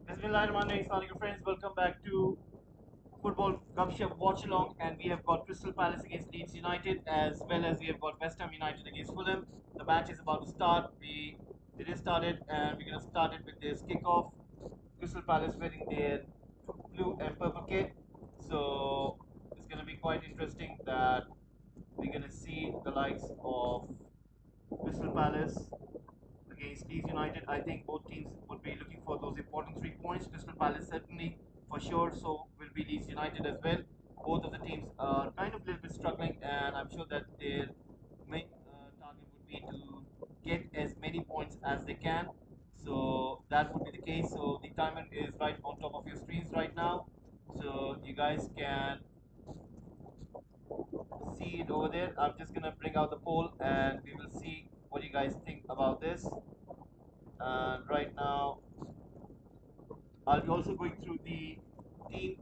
Bismillahirrahmanirrahim, friends. Welcome back to Football Gupshup Watchalong, and we have got Crystal Palace against Leeds United, as well as we have got West Ham United against Fulham. The match is about to start. It is started, and we're going to start it with this kickoff. Crystal Palace wearing their blue and purple kit, so it's going to be quite interesting that we're going to see the likes of Crystal Palace against Leeds United. I think both teams would be looking for those important 3 points. Crystal Palace certainly for sure, so will be Leeds United as well. Both of the teams are kind of a little bit struggling, and I'm sure that their main target would be to get as many points as they can. So that would be the case. So the timer is right on top of your screens right now, so you guys can see it over there. I'm just gonna bring out the poll, and we will see what you guys think about this. And right now, I'll be also going through the team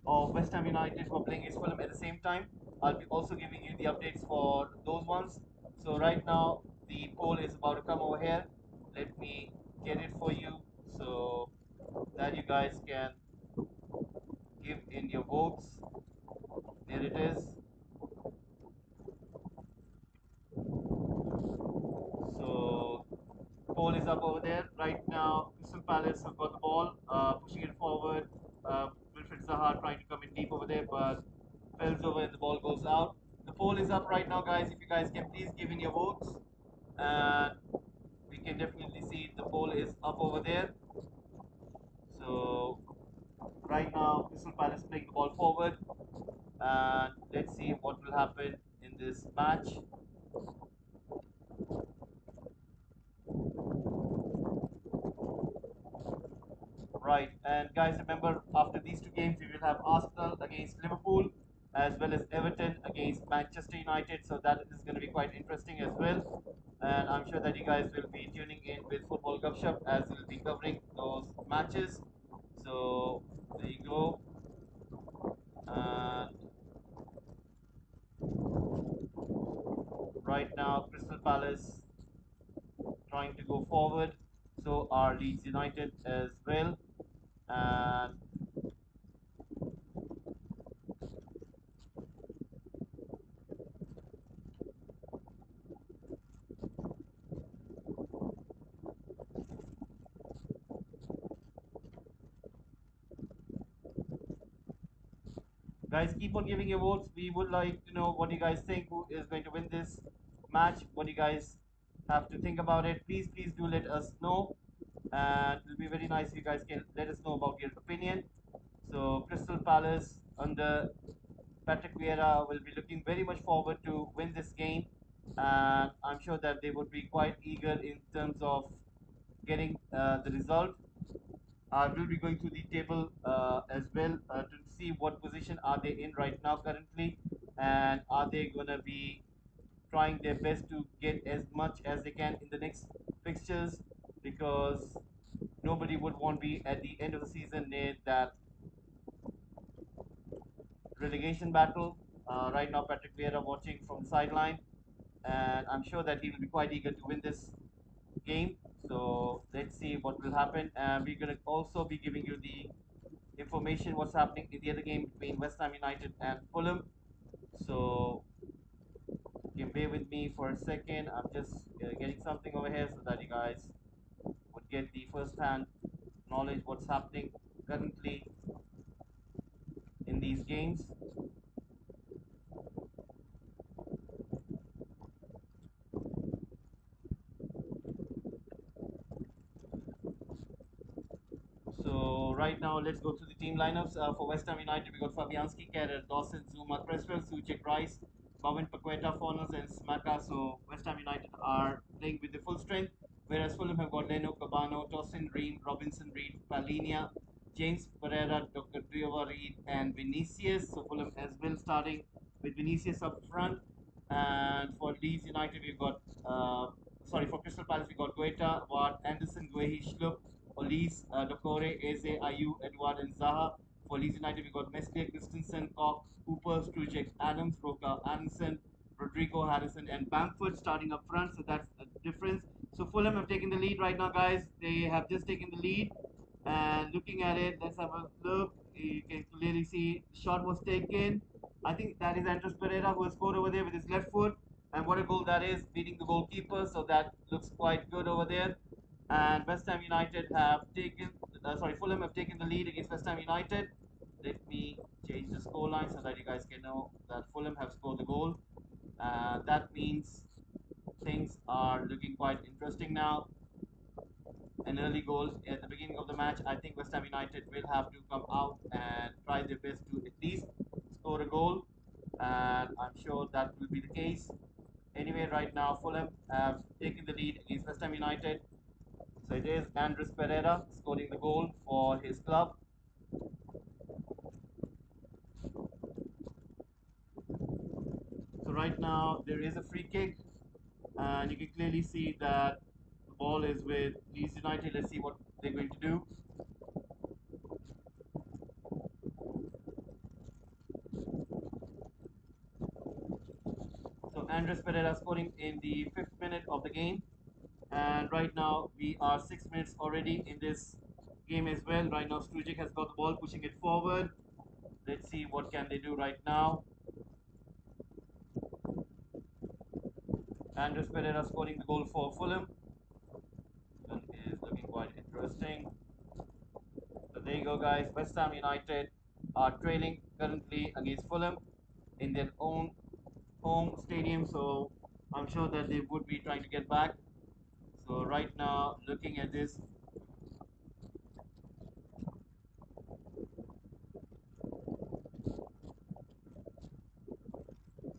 of West Ham United who are playing against Fulham at the same time. I'll be also giving you the updates for those ones. So right now, the poll is about to come over here. Let me get it for you so that you guys can give in your votes. There it is. So poll is up over there. Right now, Crystal Palace have got the ball, pushing it forward. Wilfred Zaha trying to come in deep over there, but falls over and the ball goes out. The poll is up right now, guys. If you guys can please give in your votes, and we can definitely see the poll is up over there. So right now, Crystal Palace playing the ball forward, and let's see what will happen in this match. Right, and guys, remember after these 2 games, we will have Arsenal against Liverpool as well as Everton against Manchester United. So that is going to be quite interesting as well. And I'm sure that you guys will be tuning in with Football Gupshup as we'll be covering those matches. So there you go. And right now, Crystal Palace trying to go forward. So are Leeds United as well. And guys, keep on giving your votes. We would like to know what you guys think, who is going to win this match, what you guys have to think about it. Please do let us know. And it will be very nice if you guys can let us know about your opinion. So, Crystal Palace under Patrick Vieira will be looking very much forward to win this game. And I'm sure that they would be quite eager in terms of getting the result. I will be going through the table as well to see what position are they in right now currently, and are they gonna be trying their best to get as much as they can in the next fixtures, because nobody would want to be at the end of the season near that relegation battle. Right now, Patrick Vieira watching from the sideline, and I'm sure that he will be quite eager to win this game. So let's see what will happen, and we're gonna also be giving you the information what's happening in the other game between West Ham United and Fulham. So you can bear with me for a second. I'm just getting something over here so that you guys would get the first-hand knowledge what's happening currently in these games. So right now, let's go through the team lineups. For West Ham United, we got Fabianski, Kerr, Dawson, Zuma, Cresswell, Suchek, Rice, Bowen, Paqueta, Fornals, and Smaka. So West Ham United are playing with the full strength, whereas Fulham have got Leno, Cabano, Tosin, Ream, Robinson, Reed, Palinia, James Pereira, Dr. Driova, Reed, and Vinicius. So Fulham has been starting with Vinicius up front. And for Leeds United, we've got, for Crystal Palace, we got Guetta, Ward, Anderson, Guehi, Schlupp, Olise, Dokore, Eze, Ayu, Edward, and Zaha. For Leeds United, we got Meslier, Christensen, Koch, Cooper, Strujic, Adams, Roca, Anderson, Rodrigo, Harrison, and Bamford starting up front. So that's a difference. So Fulham have taken the lead right now, guys. They have just taken the lead. And looking at it, let's have a look. You can clearly see the shot was taken. I think that is Andres Pereira who has scored over there with his left foot. And what a goal that is, beating the goalkeeper. So that looks quite good over there. And West Ham United have taken, Fulham have taken the lead against West Ham United. Let me change the scoreline so that you guys can know that Fulham have scored the goal. That means things are looking quite interesting now. An early goal at the beginning of the match, I think West Ham United will have to come out and try their best to at least score a goal, and I'm sure that will be the case. Anyway, right now Fulham have taken the lead against West Ham United. So it is Andres Pereira scoring the goal for his club. So right now there is a free kick, and you can clearly see that the ball is with Leeds United. Let's see what they're going to do. So Andres Pereira scoring in the 5th minute of the game. And right now we are 6 minutes already in this game as well. Right now Strujic has got the ball, pushing it forward. Let's see what can they do right now. Andres Pereira scoring the goal for Fulham. Fulham is looking quite interesting. So there you go, guys. West Ham United are trailing currently against Fulham in their own home stadium. So I'm sure that they would be trying to get back. So right now, looking at this,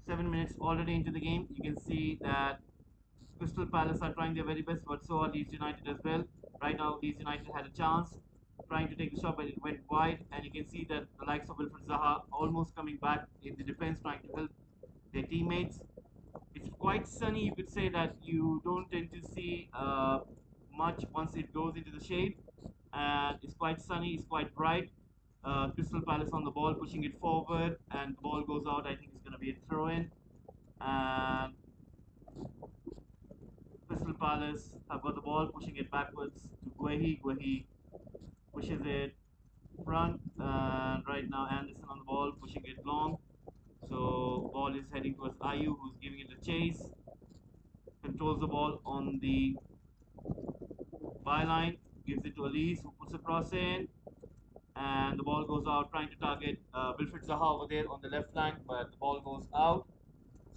7 minutes already into the game, you can see that Crystal Palace are trying their very best, but so are Leeds United as well. Right now, Leeds United had a chance trying to take the shot, but it went wide. And you can see that the likes of Wilfred Zaha almost coming back in the defense, trying to help their teammates. It's quite sunny. You could say that you don't tend to see much once it goes into the shade. And it's quite sunny. It's quite bright. Crystal Palace on the ball, pushing it forward, and the ball goes out. I think it's going to be a throw in. And Crystal Palace have got the ball, pushing it backwards to Guehi. Guehi pushes it front, and right now Anderson on the ball, pushing it long. So ball is heading towards Ayu, who's giving it a chase. Controls the ball on the byline, gives it to Elise, who puts a cross in, and the ball goes out, trying to target Wilfred Zaha over there on the left flank, but the ball goes out.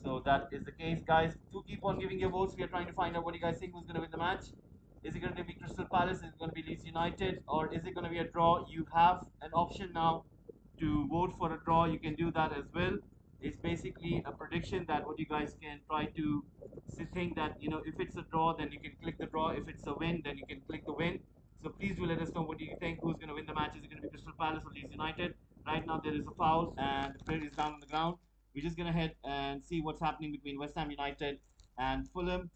So that is the case, guys. Do keep on giving your votes. We are trying to find out what you guys think who's going to win the match. Is it going to be Crystal Palace? Is it going to be Leeds United? Or is it going to be a draw? You have an option now to vote for a draw. You can do that as well. It's basically a prediction that what you guys can try to think that, if it's a draw, then you can click the draw. If it's a win, then you can click the win. So please do let us know what do you think. Who's going to win the match? Is it going to be Crystal Palace or Leeds United? Right now there is a foul and the player is down on the ground. We're just gonna head and see what's happening between West Ham United and Fulham.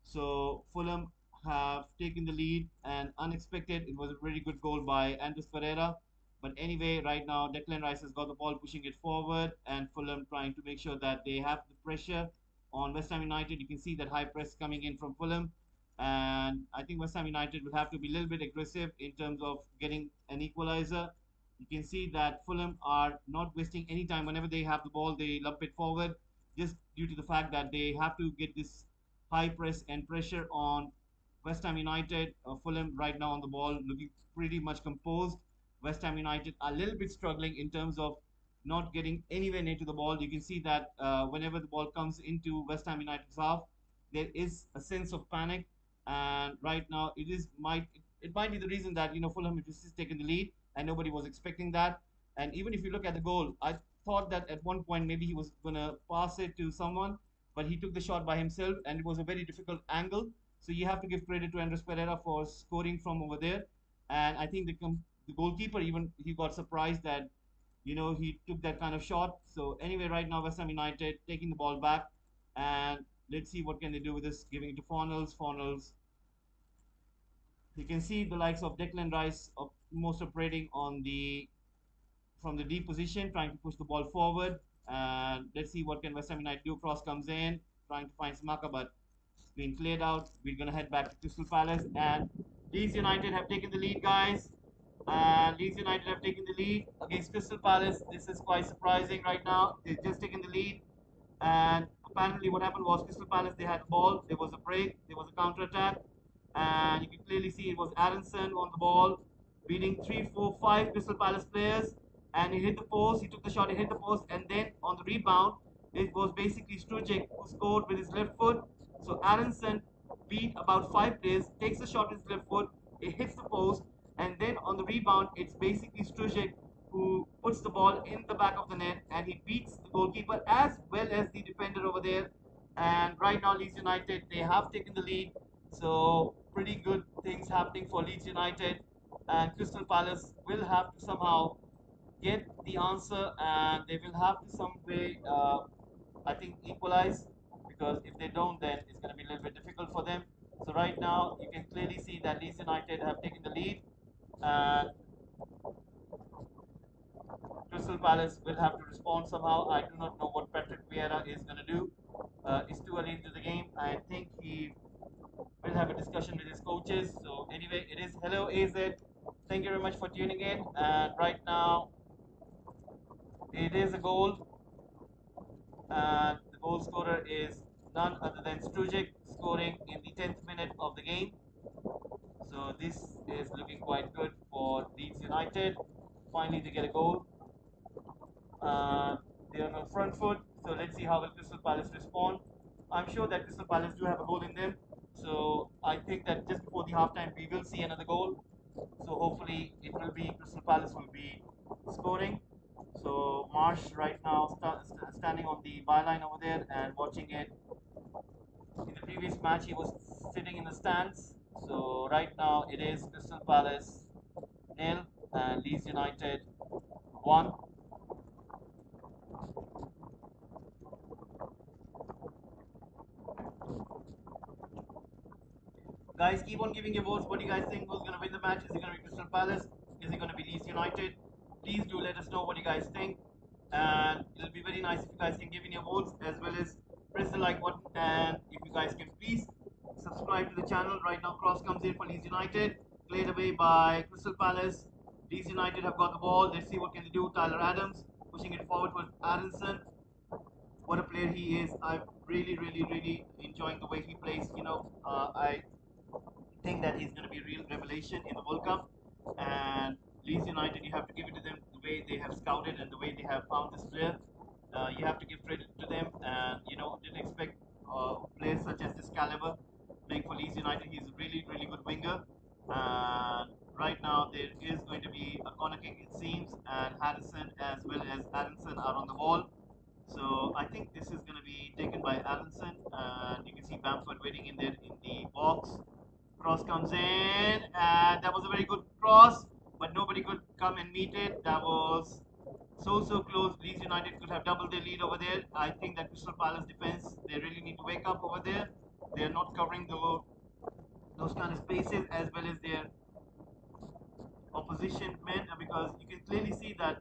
So Fulham have taken the lead, and unexpected, it was a very good goal by Andres Pereira. But anyway, right now Declan Rice has got the ball, pushing it forward, and Fulham trying to make sure that they have the pressure on West Ham United. You can see that high press coming in from Fulham, and I think West Ham United will have to be a little bit aggressive in terms of getting an equalizer. You can see that Fulham are not wasting any time. Whenever they have the ball, they lump it forward, just due to the fact that they have to get this high press and pressure on West Ham United. Fulham right now on the ball, looking pretty much composed. West Ham United are a little bit struggling in terms of not getting anywhere near to the ball. You can see that whenever the ball comes into West Ham United's half, there is a sense of panic. And right now, it might be the reason that Fulham has just taken the lead, and nobody was expecting that. And even if you look at the goal, I thought that at one point maybe he was gonna pass it to someone, but he took the shot by himself, and it was a very difficult angle. So you have to give credit to Andres Pereira for scoring from over there. And I think the goalkeeper, even he got surprised that he took that kind of shot. So anyway, right now West Ham United taking the ball back, and let's see what can they do with this. Giving it to Fornals. Fornals. You can see the likes of Declan Rice most operating on the from the deep position, trying to push the ball forward. And let's see what can West Ham United do. Cross comes in, trying to find Smaka, but it's been cleared out. We're gonna head back to Crystal Palace, and Leeds United have taken the lead, guys. And Leeds United have taken the lead against Crystal Palace. This is quite surprising right now. They've just taken the lead. And apparently, what happened was Crystal Palace, they had the ball, there was a break, there was a counter attack, and you can clearly see it was Aronson on the ball, beating 3, 4, 5 Crystal Palace players, and he hit the post, he took the shot, he hit the post, and then on the rebound, it was basically Strujic who scored with his left foot. So Aronson beat about 5 players, takes the shot with his left foot, it hits the post, and then on the rebound, it's basically Strujic who puts the ball in the back of the net, and he beats the goalkeeper as well as the defender over there. And right now, Leeds United, they have taken the lead. So pretty good things happening for Leeds United, and Crystal Palace will have to somehow get the answer, and they will have to some way, I think, equalize, because if they don't, then it's going to be a little bit difficult for them. So right now, you can clearly see that Leeds United have taken the lead, and Crystal Palace will have to respond somehow. I do not know what Patrick Vieira is going to do. It's too early into the game. I think he will have a discussion with his coaches. So anyway, it is hello AZ. Thank you very much for tuning in. And right now, it is a goal, and the goal scorer is none other than Strujic, scoring in the 10th minute of the game. So this is looking quite good for Leeds United. Finally, they get a goal. Uh, they are on front foot, so let's see how will Crystal Palace respond. I'm sure that Crystal Palace do have a goal in them, so I think that just before the halftime we will see another goal. So hopefully it will be Crystal Palace will be scoring. So Marsh right now standing on the byline over there and watching it. In the previous match he was sitting in the stands. So right now it is Crystal Palace nil and Leeds United 1. Guys, keep on giving your votes. What do you guys think? Who's going to win the match? Is it going to be Crystal Palace? Is it going to be Leeds United? Please do let us know what you guys think. And it'll be very nice if you guys can give in your votes as well as press the like button. And if you guys can please subscribe to the channel. Right now, cross comes in for Leeds United. Played away by Crystal Palace. Leeds United have got the ball. Let's see what can they do. Tyler Adams pushing it forward for Aronson. What a player he is. I'm really enjoying the way he plays. I think that he's going to be a real revelation in the World Cup. And Leeds United, you have to give it to them the way they have scouted and the way they have found this player. You have to give credit to them. And didn't expect players such as this caliber playing for Leeds United. He's a really good winger. And right now there is going to be a corner kick, it seems, and Harrison as well as Aronson are on the ball. So I think this is going to be taken by Aronson, and you can see Bamford waiting in there in the box. Cross comes in, and that was a very good cross, but nobody could come and meet it. That was so close. Leeds United could have doubled their lead over there. I think that Crystal Palace defense, they really need to wake up over there. They are not covering those kind of spaces as well as their opposition men, because you can clearly see that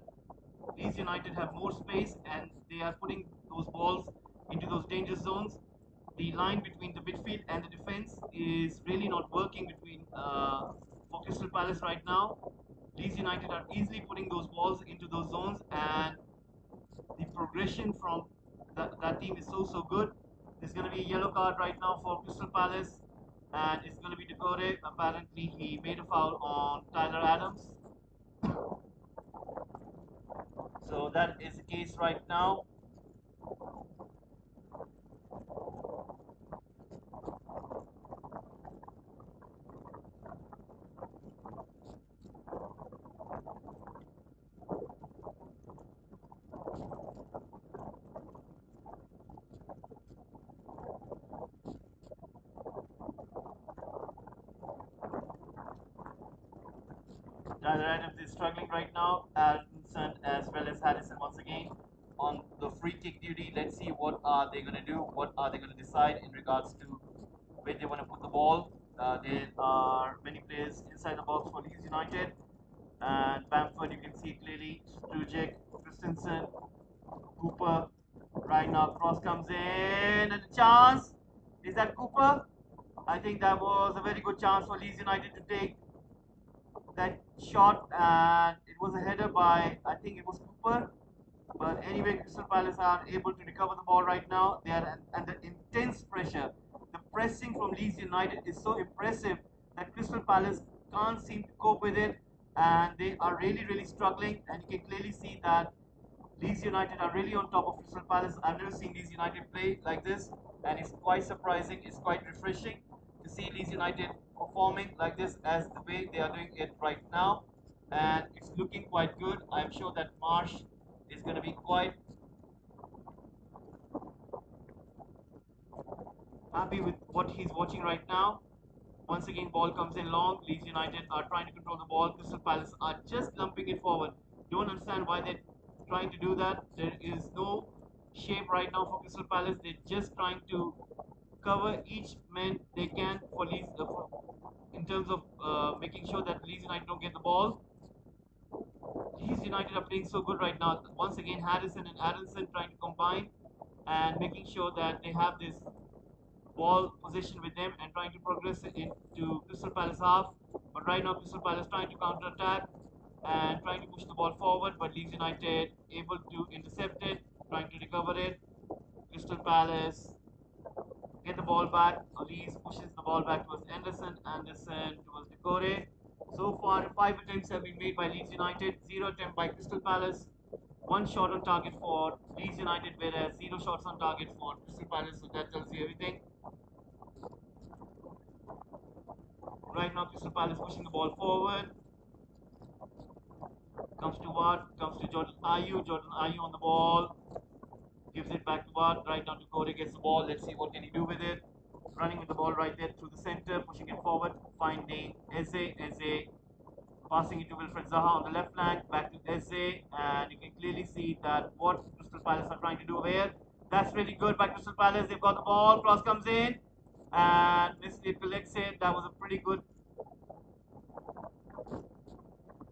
Leeds United have more space and they are putting those balls into those danger zones. The line between the midfield and the defense is really not working between for Crystal Palace right now. Leeds United are easily putting those balls into those zones, and the progression from that team is so good. There's going to be a yellow card right now for Crystal Palace, and it's going to be Decore. Apparently, he made a foul on Tyler Adams. So that is the case right now. Tyler Adams is struggling right now. Aronson as well as Harrison once again on the free kick duty. Let's see what are they going to do. What are they going to decide in regards to where they want to put the ball. There are many players inside the box for Leeds United. And Bamford, you can see clearly. Strujic, Christensen, Cooper. Right now, cross comes in and a chance. Is that Cooper? I think that was a very good chance for Leeds United to take. that shot, and it was a header by, I think it was Cooper. But anyway, Crystal Palace are able to recover the ball right now. They are under intense pressure. The pressing from Leeds United is so impressive that Crystal Palace can't seem to cope with it, and they are really, really struggling. And you can clearly see that Leeds United are really on top of Crystal Palace. I've never seen Leeds United play like this, and it's quite surprising. It's quite refreshing to see Leeds United performing like this as the way they are doing it right now. And it's looking quite good. I'm sure that Marsh is going to be quite happy with what he's watching right now. Once again, ball comes in long. Leeds United are trying to control the ball. Crystal Palace are just lumping it forward. Don't understand why they're trying to do that. There is no shape right now for Crystal Palace. They're just trying to cover each man they can for Leeds, in terms of making sure that Leeds United don't get the ball. Leeds United are playing so good right now. Once again, Harrison and Aronson trying to combine and making sure that they have this ball position with them and trying to progress it into Crystal Palace half. But right now, Crystal Palace trying to counter attack and trying to push the ball forward. But Leeds United able to intercept it, trying to recover it. Crystal Palace get the ball back. Leeds pushes the ball back towards Anderson. Anderson towards Decore. So far, 5 attempts have been made by Leeds United, 0 attempt by Crystal Palace, one shot on target for Leeds United, whereas 0 shots on target for Crystal Palace. So that tells you everything. Right now, Crystal Palace pushing the ball forward. Comes to Ward, comes to Jordan Ayew. Jordan Ayew on the ball. Gives it back to Ward. Right now, Kore gets the ball. Let's see what can he do with it. Running with the ball right there through the center, pushing it forward, finding Eze. Eze passing it to Wilfred Zaha on the left flank. Back to Eze, and you can clearly see that what Crystal Palace are trying to do here. That's really good by Crystal Palace. They've got the ball. Cross comes in, and Wesley collects it. That was a pretty good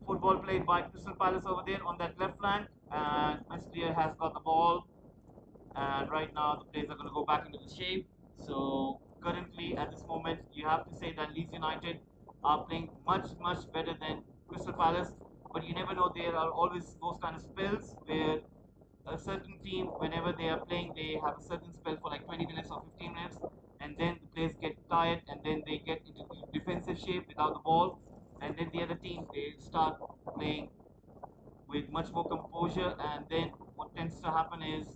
football played by Crystal Palace over there on that left flank, and Meslier has got the ball, and right now the players are going to go back into the shape. So currently at this moment you have to say that Leeds United are playing much better than Crystal Palace, but you never know, there are always those kind of spells where a certain team, whenever they are playing, they have a certain spell for like 20 minutes or 15 minutes, and then the players get tired, and then they get into defensive shape without the ball, and then the other team, they start playing with much more composure, and then what tends to happen is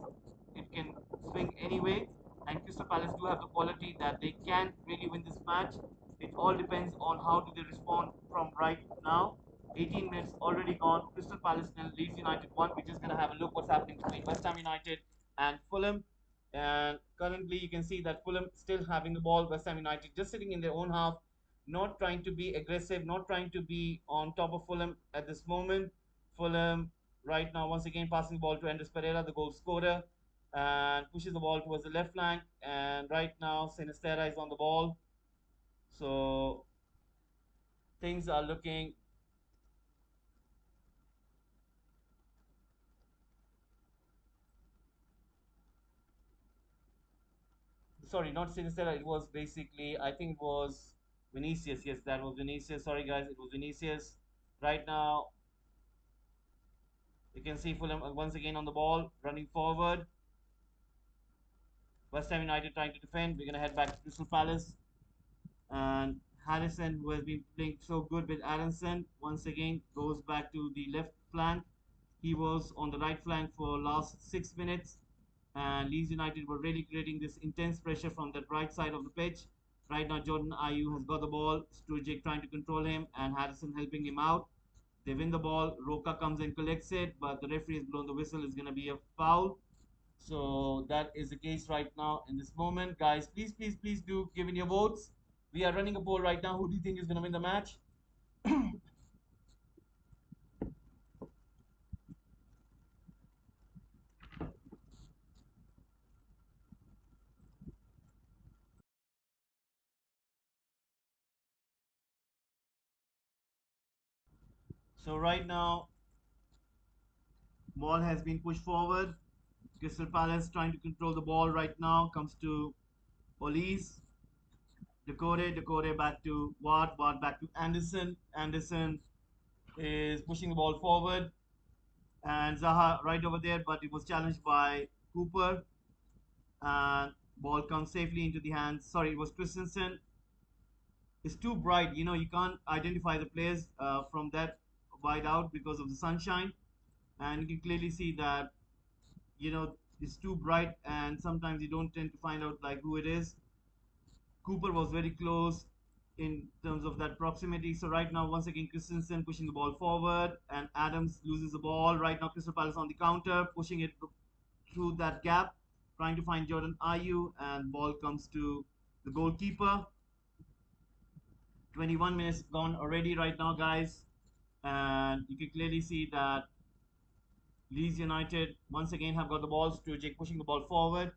it can swing anyway. And Crystal Palace do have the quality that they can really win this match. It all depends on how do they respond from right now. 18 minutes already gone. Crystal Palace nil, Leeds United 1. We're just going to have a look what's happening between West Ham United and Fulham. And currently, you can see that Fulham still having the ball. West Ham United just sitting in their own half, not trying to be aggressive, not trying to be on top of Fulham at this moment. Fulham right now once again passing the ball to Andres Pereira, the goal scorer, and pushes the ball towards the left flank. And right now, Sinistera is on the ball. So things are looking, sorry, not Sinistera. It was basically, I think it was Vinicius. Yes, that was Vinicius. Sorry, guys, it was Vinicius. Right now, you can see Fulham once again on the ball, running forward. West Ham United trying to defend. We're going to head back to Crystal Palace. And Harrison, who has been playing so good with Aronson, once again goes back to the left flank. He was on the right flank for last 6 minutes, and Leeds United were really creating this intense pressure from that right side of the pitch. Right now, Jordan Ayew has got the ball. Sturridge trying to control him, and Harrison helping him out. They win the ball. Roca comes and collects it, but the referee has blown the whistle. It's going to be a foul. So that is the case right now in this moment. Guys, please do give in your votes. We are running a poll right now. Who do you think is going to win the match? So right now, ball has been pushed forward. Crystal Palace trying to control the ball right now. Comes to Olise. Decore back to Ward. Ward back to Anderson. Anderson is pushing the ball forward, and Zaha right over there, but it was challenged by Cooper, and ball comes safely into the hands. Sorry, it was Christensen. It's too bright, you can't identify the players from that wide out because of the sunshine, and you can clearly see that you know it's too bright, and sometimes you don't tend to find out like who it is. Cooper was very close in terms of that proximity. So right now, once again, Christensen pushing the ball forward, and Adams loses the ball. Right now, Crystal Palace on the counter, pushing it through that gap, trying to find Jordan Ayew, and ball comes to the goalkeeper. 21 minutes gone already right now, guys, and you can clearly see that Leeds United once again have got the ball. Sturridge pushing the ball forward,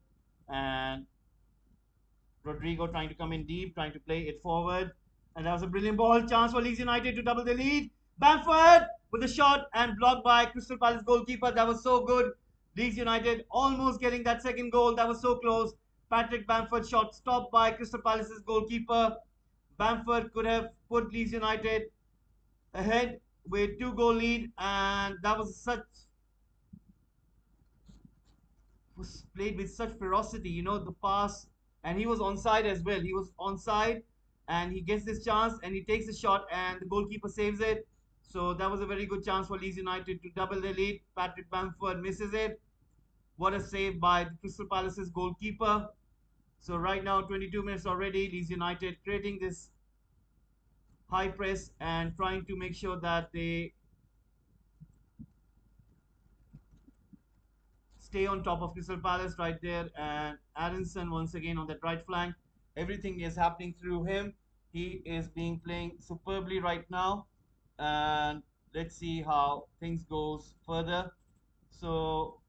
and Rodrigo trying to come in deep, trying to play it forward. And that was a brilliant ball. Chance for Leeds United to double the lead. Bamford with a shot and blocked by Crystal Palace goalkeeper. That was so good. Leeds United almost getting that second goal. That was so close. Patrick Bamford shot stopped by Crystal Palace's goalkeeper. Bamford could have put Leeds United ahead with 2-goal lead, and that was played with such ferocity. The pass, and he was onside as well. He was onside, and he gets this chance, and he takes the shot, and the goalkeeper saves it. So that was a very good chance for Leeds United to double the lead. Patrick Bamford misses it. What a save by the Crystal Palace's goalkeeper. So right now, 22 minutes already. Leeds United creating this high press and trying to make sure that they stay on top of Crystal Palace right there. And Aronson once again on that right flank. Everything is happening through him. He is being playing superbly right now. And let's see how things goes further. So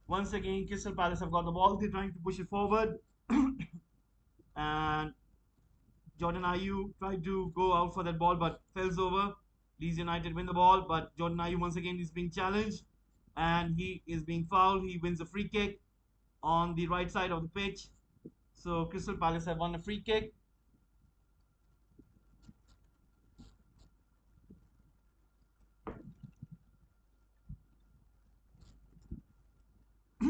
once again, Crystal Palace have got the ball. They're trying to push it forward. And Jordan Ayew tried to go out for that ball but falls over. Leeds United win the ball, but Jordan Ayew once again is being challenged and he is being fouled. He wins a free kick on the right side of the pitch. So Crystal Palace have won a free kick.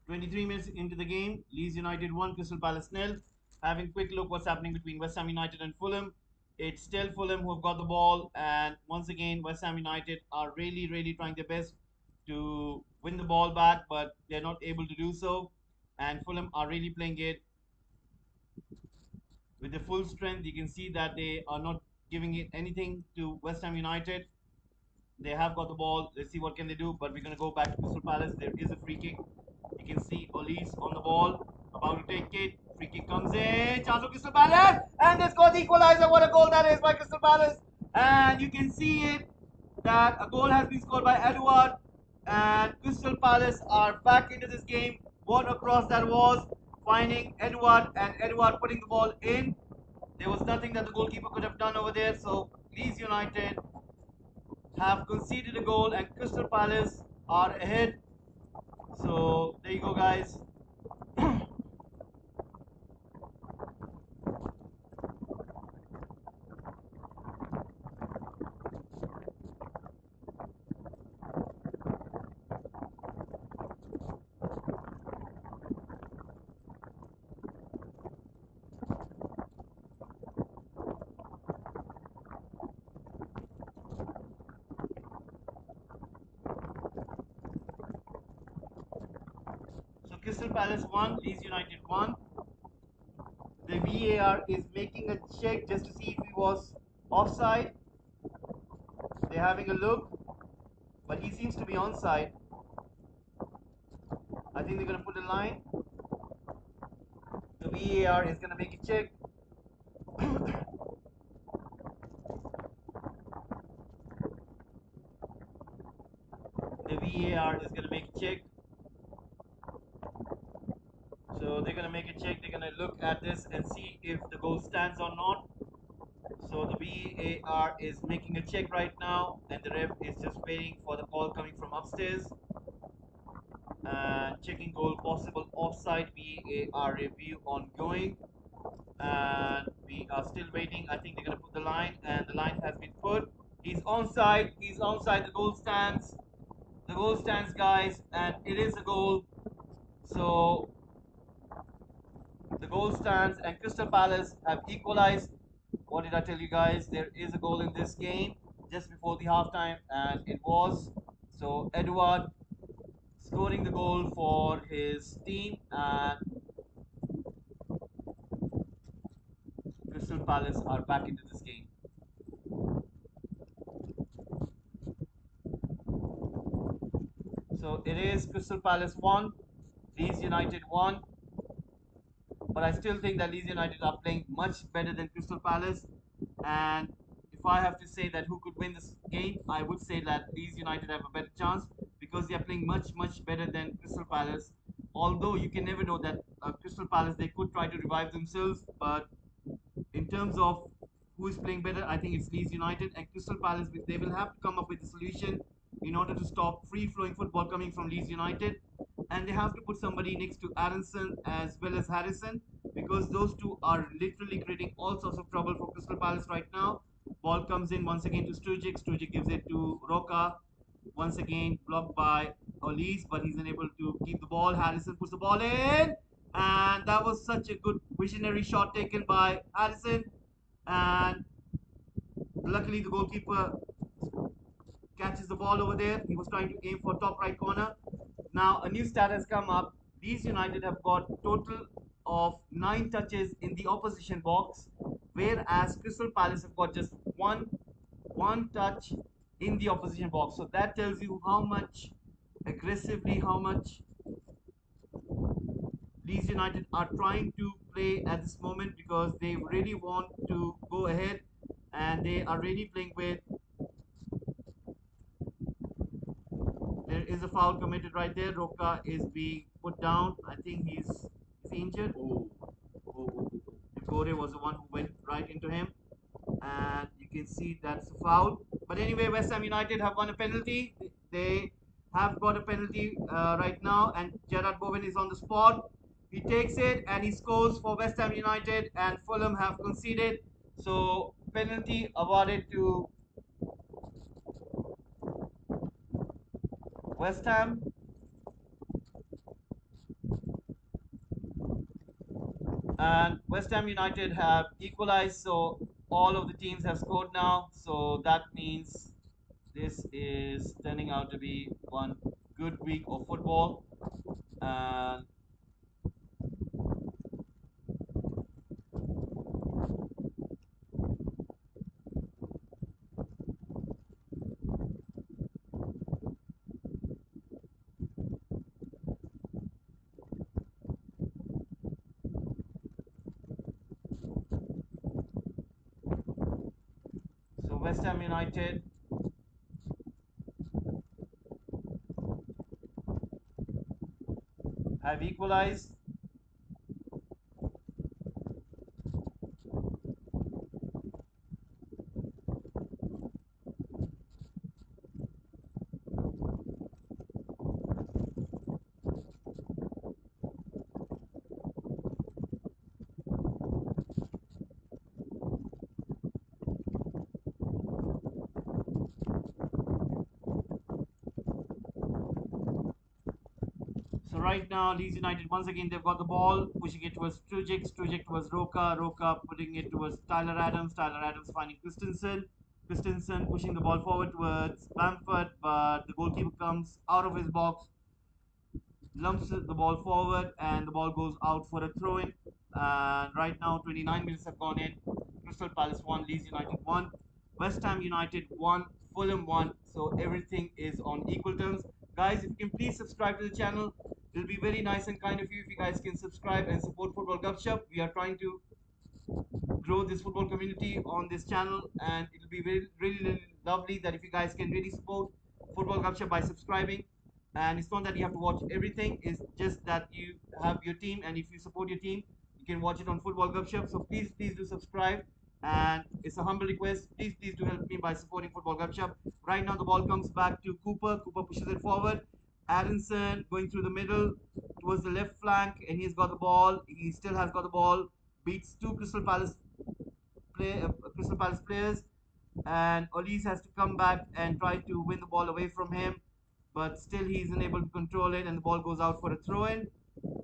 23 minutes into the game, Leeds United 1, Crystal Palace nil. Having a quick look what's happening between West Ham United and Fulham. It's still Fulham who have got the ball, and once again, West Ham United are really, really trying their best to win the ball back, but they're not able to do so. And Fulham are really playing it with the full strength. You can see that they are not giving it anything to West Ham United. They have got the ball. Let's see what can they do. But we're going to go back to Crystal Palace. There is a free kick. You can see Olise on the ball, about to take it. Free kick comes in. Chance for Crystal Palace. And they score the equalizer. What a goal that is by Crystal Palace. And you can see it that a goal has been scored by Edward. And Crystal Palace are back into this game. What a cross that was. Finding Edward and Edward putting the ball in. There was nothing that the goalkeeper could have done over there. So Leeds United have conceded a goal and Crystal Palace are ahead. So there you go, guys. So Crystal Palace won, Leeds United won. The VAR is making a check just to see if he was offside. They're having a look, but he seems to be onside. I think they're going to put a line. The VAR is going to make a check. The VAR is going to make a check. So they're going to make a check. They're going to look at this and see if the goal stands or not. So the VAR is making a check right now, and the ref is just waiting for the call coming from upstairs. And checking goal, possible offside, VAR review ongoing. And we are still waiting. I think they're going to put the line, and the line has been put. He's onside. He's onside. The goal stands. The goal stands, guys, and it is a goal. So the goal stands, and Crystal Palace have equalized. What did I tell you guys? There is a goal in this game just before the halftime, and it was. So Edward scoring the goal for his team, and Crystal Palace are back into this game. So it is Crystal Palace 1, Leeds United 1. But I still think that Leeds United are playing much better than Crystal Palace. And if I have to say that who could win this game, I would say that Leeds United have a better chance because they are playing much better than Crystal Palace. Although you can never know that Crystal Palace they could try to revive themselves, but in terms of who is playing better, I think it's Leeds United and Crystal Palace. They will have to come up with a solution in order to stop free-flowing football coming from Leeds United, and they have to put somebody next to Aronson as well as Harrison because those two are literally creating all sorts of trouble for Crystal Palace right now. Ball comes in once again to Sturgic. Sturgic gives it to Roca. Once again blocked by Olise, but he's unable to keep the ball. Harrison puts the ball in, and that was such a good visionary shot taken by Harrison. And luckily, the goalkeeper catches the ball over there. He was trying to aim for top right corner. Now, a new stat has come up. Leeds United have got total of 9 touches in the opposition box, whereas Crystal Palace have got just one touch in the opposition box. So that tells you how much aggressively, how much Leeds United are trying to play at this moment because they really want to go ahead and they are really playing with. There is a foul committed right there. Roca is being put down. I think he's injured. Oh. Gore was the one who went right into him, and you can see that's a foul. But anyway, West Ham United have won a penalty. They have got a penalty right now, and Gerard Bowen is on the spot. He takes it and he scores for West Ham United, and Fulham have conceded. So penalty awarded to West Ham, and West Ham United have equalized. So all of the teams have scored now. So that means this is turning out to be one good week of football. And so West Ham United have equalized. So right now, Leeds United once again they've got the ball, pushing it towards Strujic, Strujic towards Roca, Roca putting it towards Tyler Adams finding Christensen, Christensen pushing the ball forward towards Bamford, but the goalkeeper comes out of his box, lumps the ball forward, and the ball goes out for a throw in. And right now, 29 minutes have gone in. Crystal Palace 1, Leeds United 1, West Ham United 1, Fulham 1. So everything is on equal terms. Guys, if you can please subscribe to the channel, it'll be very nice and kind of you if you guys can subscribe and support Football Gupshup. We are trying to grow this football community on this channel, and it'll be really lovely that if you guys can really support Football Culture by subscribing. And it's not that you have to watch everything, it's just that you have your team, and if you support your team you can watch it on Football Gupshup. So please do subscribe, and it's a humble request, please do help me by supporting Football Gupshup. Right now the ball comes back to Cooper. Cooper pushes it forward, Aronson going through the middle towards the left flank, and he's got the ball. He still has got the ball. Beats two Crystal Palace players, and Olise has to come back and try to win the ball away from him, but still he's unable to control it, and the ball goes out for a throw-in.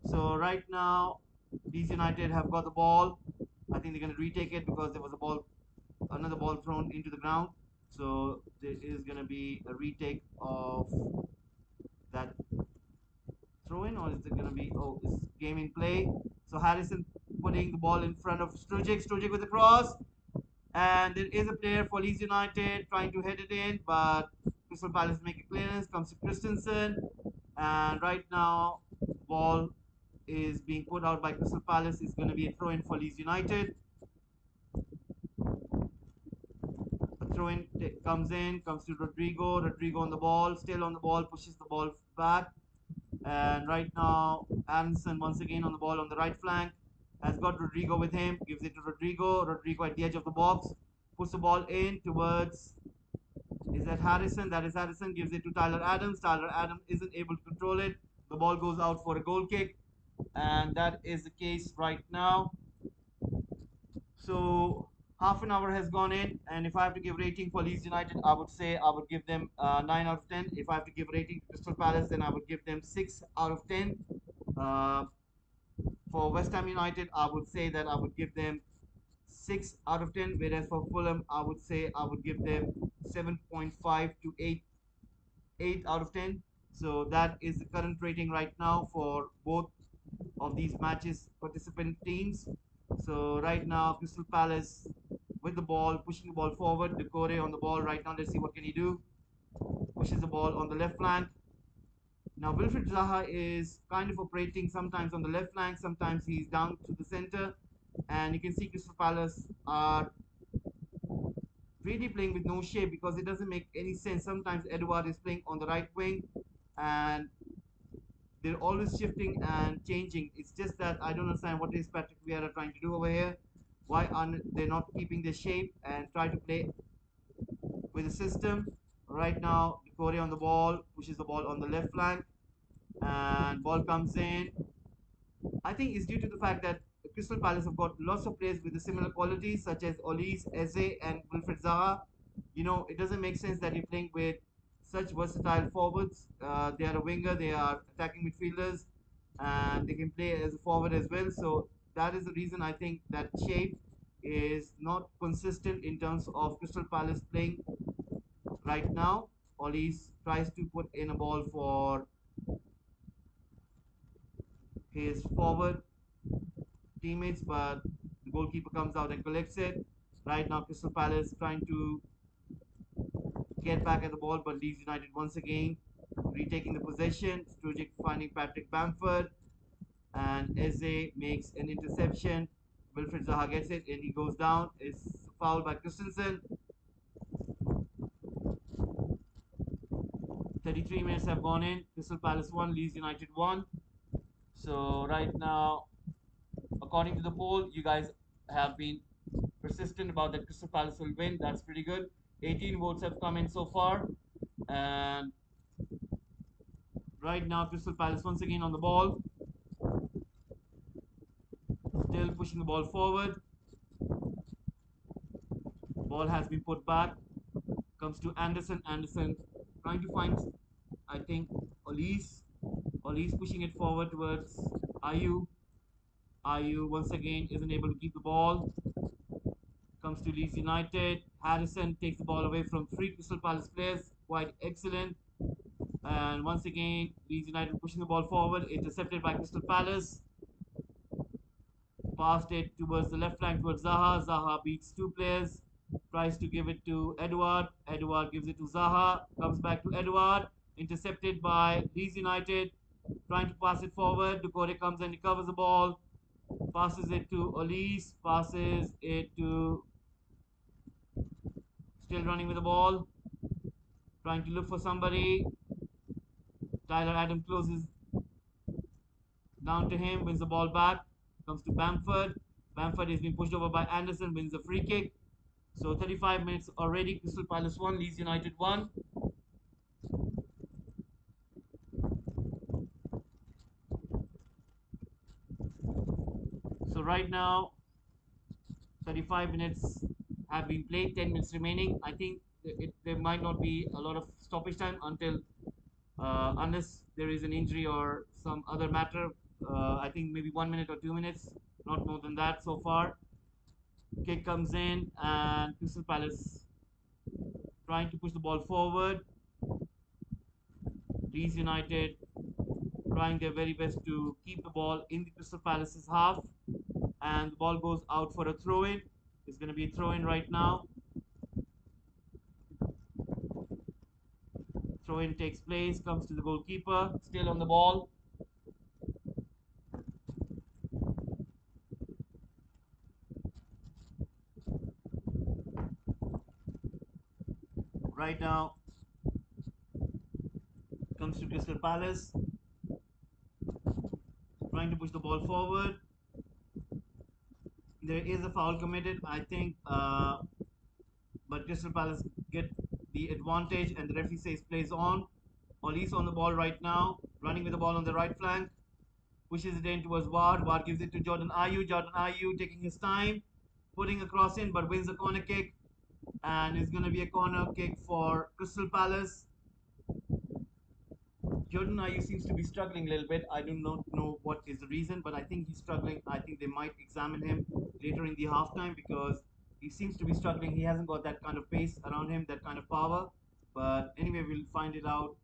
So right now, Leeds United have got the ball. I think they're going to retake it because there was another ball thrown into the ground. So there is going to be a retake of that throw in, or is it going to be, oh, it's game in play. So Harrison putting the ball in front of Strujic. Strujic with the cross. And there is a player for Leeds United trying to head it in, but Crystal Palace make a clearance. Comes to Christensen. And right now, ball is being put out by Crystal Palace. It's going to be a throw in for Leeds United. A throw in comes to Rodrigo. Rodrigo on the ball, still on the ball, pushes the ball back. And right now, Aronson once again on the ball on the right flank. Has got Rodrigo with him. Gives it to Rodrigo. Rodrigo at the edge of the box. Puts the ball in towards. Is that Harrison? That is Harrison. Gives it to Tyler Adams. Tyler Adams isn't able to control it. The ball goes out for a goal kick. And that is the case right now. So half an hour has gone in, and if I have to give rating for Leeds United, I would say I would give them 9 out of 10. If I have to give rating to Crystal Palace, then I would give them 6 out of 10. Uh, for West Ham United, I would say that I would give them 6 out of 10, whereas for Fulham, I would say I would give them 7.5 to 8 out of 10. So that is the current rating right now for both of these matches participant teams. So right now, Crystal Palace with the ball, pushing the ball forward. Decore on the ball right now. Let's see what can he do. Pushes the ball on the left flank. Now Wilfried Zaha is kind of operating sometimes on the left flank, sometimes he's down to the center, and you can see Crystal Palace are really playing with no shape because it doesn't make any sense. Sometimes Edouard is playing on the right wing, and they're always shifting and changing. It's just that I don't understand what is Patrick Vieira trying to do over here. Why are they not keeping their shape and try to play with the system? Right now, Decore on the ball, pushes the ball on the left flank, and ball comes in. I think it's due to the fact that Crystal Palace have got lots of players with the similar qualities, such as Olise, Eze, and Wilfred Zaha. You know, it doesn't make sense that you're playing with such versatile forwards. They are a winger, they are attacking midfielders, and they can play as a forward as well. So that is the reason I think that shape is not consistent in terms of Crystal Palace playing right now. Olise tries to put in a ball for his forward teammates, but the goalkeeper comes out and collects it. Right now, Crystal Palace trying to get back at the ball, but Leeds United once again retaking the possession. Strujic finding Patrick Bamford, and Eze makes an interception. Wilfred Zaha gets it, and he goes down. It's fouled by Christensen. 33 minutes have gone in. Crystal Palace 1, Leeds United 1. So right now, according to the poll, you guys have been persistent about that Crystal Palace will win. That's pretty good. 18 votes have come in so far. And right now, Crystal Palace once again on the ball. Still pushing the ball forward. Ball has been put back. Comes to Anderson. Anderson trying to find, I think, Olise. Olise pushing it forward towards Ayu. Ayu once again isn't able to keep the ball. Comes to Leeds United. Harrison takes the ball away from three Crystal Palace players. Quite excellent. And once again, Leeds United pushing the ball forward. Intercepted by Crystal Palace. Passed it towards the left flank towards Zaha. Zaha beats two players. Tries to give it to Edouard. Edouard gives it to Zaha. Comes back to Edouard. Intercepted by Leeds United. Trying to pass it forward. Ducore comes and recovers the ball. Passes it to Olise. Passes it to. Still running with the ball. Trying to look for somebody. Tyler Adams closes down to him. Wins the ball back. Comes to Bamford. Bamford is being pushed over by Anderson. Wins the free kick. So 35 minutes already. Crystal Palace 1, Leeds United 1. So right now, 35 minutes have been played, 10 minutes remaining. I think there might not be a lot of stoppage time until unless there is an injury or some other matter. I think maybe 1 minute or 2 minutes, not more than that so far. Kick comes in and Crystal Palace trying to push the ball forward. Leeds United trying their very best to keep the ball in the Crystal Palace's half, and the ball goes out for a throw in. It's going to be a throw in right now. Throw in takes place, comes to the goalkeeper, still on the ball. Right now, comes to Crystal Palace, trying to push the ball forward. There is a foul committed, I think, but Crystal Palace get the advantage, and the referee says plays on. Ollie's on the ball right now, running with the ball on the right flank, pushes it in towards Ward. Ward gives it to Jordan Ayew. Jordan Ayew taking his time, putting a cross in, but wins a corner kick, and it's going to be a corner kick for Crystal Palace. Jordan Ayew seems to be struggling a little bit. I do not know what is the reason, but I think he's struggling. I think they might examine him later in the halftime because he seems to be struggling. He hasn't got that kind of pace around him, that kind of power. But anyway, we'll find it out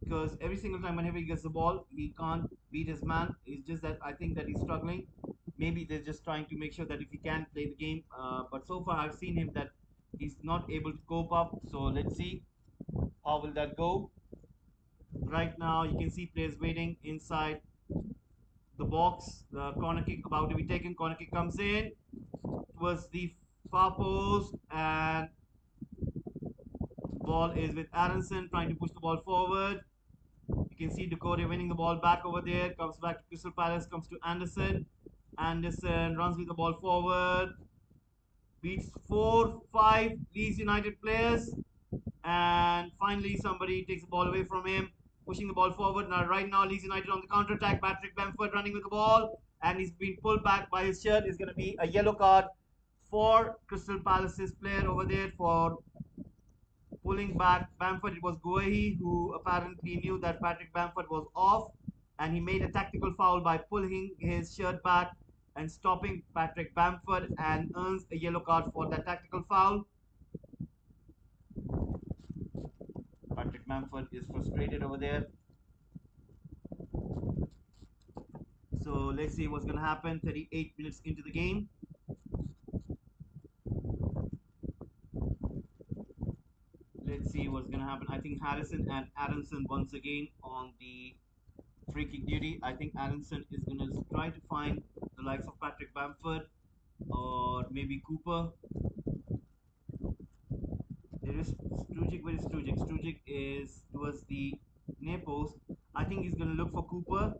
because every single time whenever he gets the ball, he can't beat his man. It's just that I think that he's struggling. Maybe they're just trying to make sure that if he can play the game. But so far, I've seen him that he's not able to cope up. So let's see how will that go. Right now, you can see players waiting inside the box. The corner kick about to be taken. Corner kick comes in towards the far post, and ball is with Aronson trying to push the ball forward. You can see Decore winning the ball back over there. Comes back to Crystal Palace. Comes to Anderson. Anderson runs with the ball forward. Beats 4-5 Leeds United players. And finally, somebody takes the ball away from him, pushing the ball forward. Now, right now, Leeds United on the counter attack. Patrick Bamford running with the ball, and he's been pulled back by his shirt. Is going to be a yellow card for Crystal Palace's player over there for pulling back Bamford. It was Guehi who apparently knew that Patrick Bamford was off, and he made a tactical foul by pulling his shirt back and stopping Patrick Bamford, and earns a yellow card for that tactical foul. Patrick Bamford is frustrated over there. So let's see what's going to happen. 38 minutes into the game. Let's see what's going to happen. I think Harrison and Aronson once again on the free kick duty. I think Aronson is going to try to find the likes of Patrick Bamford or maybe Cooper. There is Strujic. Where is Strujic? Strujic is towards the near post. I think he's going to look for Cooper.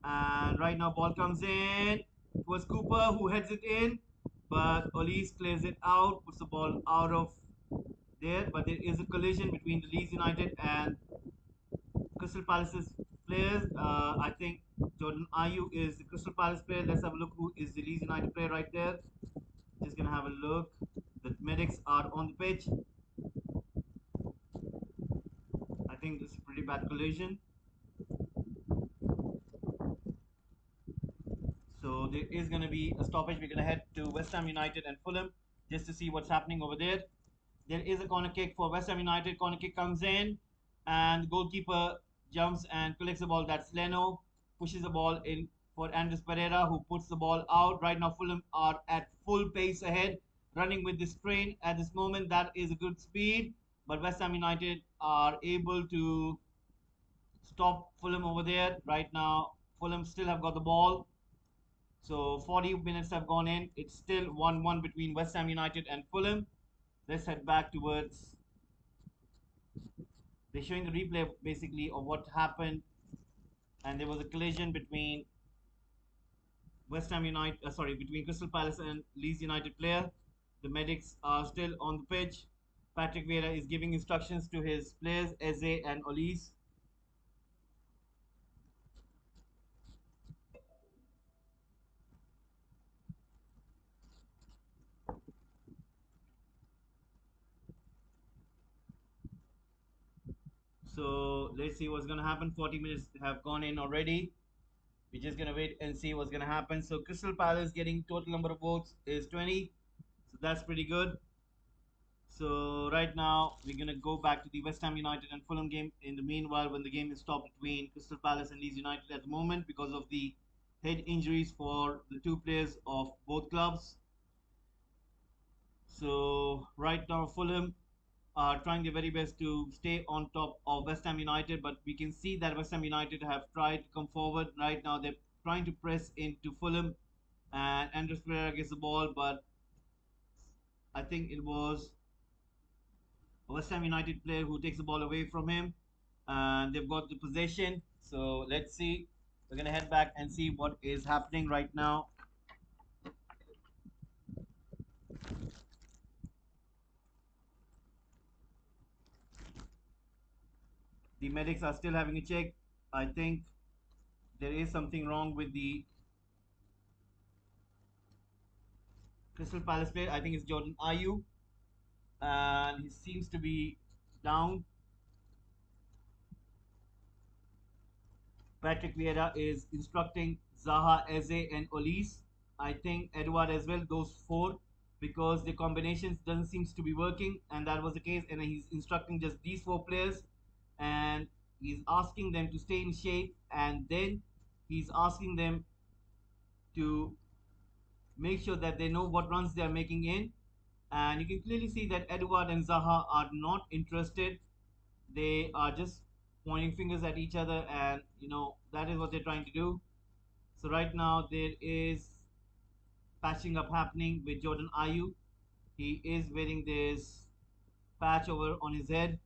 And right now, ball comes in. It was Cooper who heads it in, but Olise clears it out, puts the ball out of there. But there is a collision between the Leeds United and Crystal Palace's players. I think Jordan Ayew is the Crystal Palace player. Let's have a look who is the Leeds United player right there. Just gonna have a look. The medics are on the pitch. I think this is a pretty bad collision. So there is going to be a stoppage. We're going to head to West Ham United and Fulham just to see what's happening over there. There is a corner kick for West Ham United. Corner kick comes in, and the goalkeeper jumps and collects the ball. That's Leno. Pushes the ball in for Andres Pereira, who puts the ball out. Right now, Fulham are at full pace ahead, running with this train at this moment. That is a good speed, but West Ham United are able to stop Fulham over there. Right now, Fulham still have got the ball. So 40 minutes have gone in. It's still 1-1 between West Ham United and Fulham. Let's head back towards. They're showing the replay basically of what happened, and there was a collision between West Ham United. Sorry, between Crystal Palace and Leeds United player. The medics are still on the pitch. Patrick Vieira is giving instructions to his players, Eze and Olise. So let's see what's gonna happen. 40 minutes have gone in already. We're just gonna wait and see what's gonna happen. So Crystal Palace getting total number of votes is 20. So that's pretty good. So right now we're gonna go back to the West Ham United and Fulham game. In the meanwhile, when the game is stopped between Crystal Palace and Leeds United at the moment because of the head injuries for the two players of both clubs. So right now Fulham are trying their very best to stay on top of West Ham United, but we can see that West Ham United have tried to come forward. Right now they're trying to press into Fulham, and Andres Pereira gets the ball, but I think it was a West Ham United player who takes the ball away from him, and they've got the possession. So let's see. We're gonna head back and see what is happening right now. The medics are still having a check. I think there is something wrong with the Crystal Palace player. I think it's Jordan Ayew, and he seems to be down. Patrick Vieira is instructing Zaha, Eze, and Olise. I think Edward as well, those four, because the combinations doesn't seems to be working, and that was the case. And he's instructing just these four players, and he's asking them to stay in shape, and then he's asking them to make sure that they know what runs they are making in. And you can clearly see that Edward and Zaha are not interested. They are just pointing fingers at each other, and that is what they're trying to do. So right now there is patching up happening with Jordan Ayew. He is wearing this patch over on his head.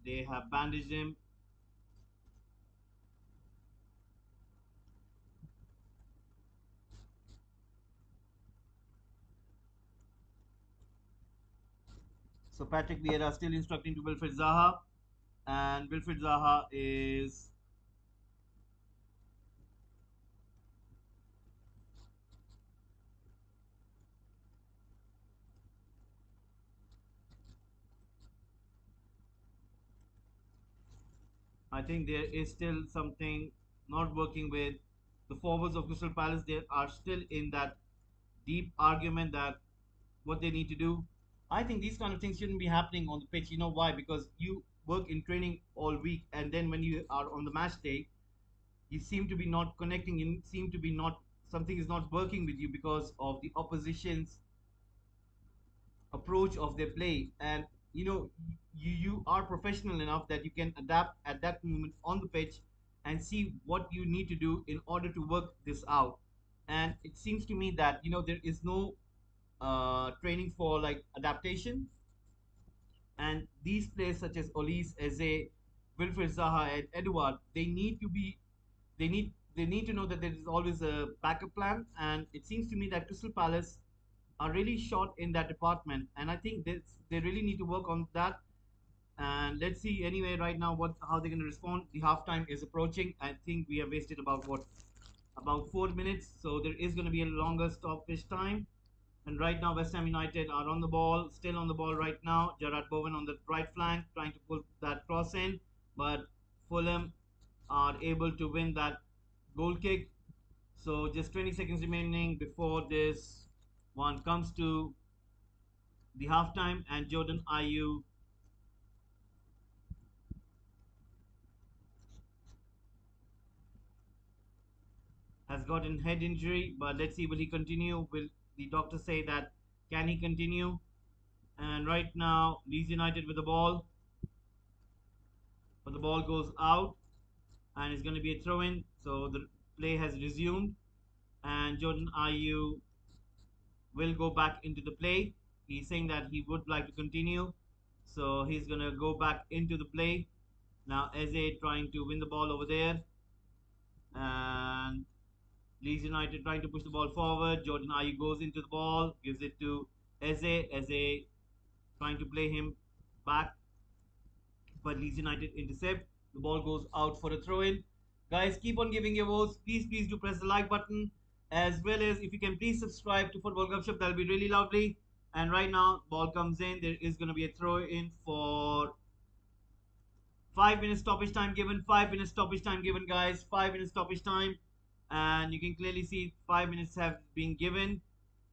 They have bandaged him. So Patrick Vieira still instructing to Wilfred Zaha, and Wilfred Zaha is, I think there is still something not working with the forwards of Crystal Palace. They are still in that deep argument that what they need to do. I think these kind of things shouldn't be happening on the pitch. You know why? Because you work in training all week, and then when you are on the match day, you seem to be not connecting. You seem to be not, something is not working with you because of the opposition's approach of their play. And you are professional enough that you can adapt at that moment on the pitch and see what you need to do in order to work this out. And it seems to me that there is no training for like adaptation. And these players such as Olise, Eze, Wilfred Zaha, and Edouard, they need to know that there is always a backup plan. And it seems to me that Crystal Palace are really short in that department, and I think they really need to work on that. And let's see anyway right now what how they're going to respond. The halftime is approaching. I think we have wasted about 4 minutes, so there is going to be a longer stoppage time. And right now, West Ham United are on the ball, still on the ball right now. Gerard Bowen on the right flank trying to pull that cross in, but Fulham are able to win that goal kick. So just 20 seconds remaining before this one comes to the halftime, and Jordan Ayew has got an head injury, but let's see, will he continue? Will the doctor say that can he continue? And right now, Leeds United with the ball, but the ball goes out, and it's going to be a throw-in. So the play has resumed, and Jordan Ayew will go back into the play. He's saying that he would like to continue, so he's going to go back into the play. Now Eze trying to win the ball over there, and Leeds United trying to push the ball forward. Jordan Ayew goes into the ball, gives it to Eze. Eze trying to play him back, but Leeds United intercept. The ball goes out for a throw in. Guys, keep on giving your votes. Please do press the like button, as well as if you can please subscribe to Football Gupshup, that'll be really lovely. And right now, ball comes in. There is going to be a throw in for 5 minutes stoppage time given. 5 minutes stoppage time given, guys. 5 minutes stoppage time. And you can clearly see 5 minutes have been given.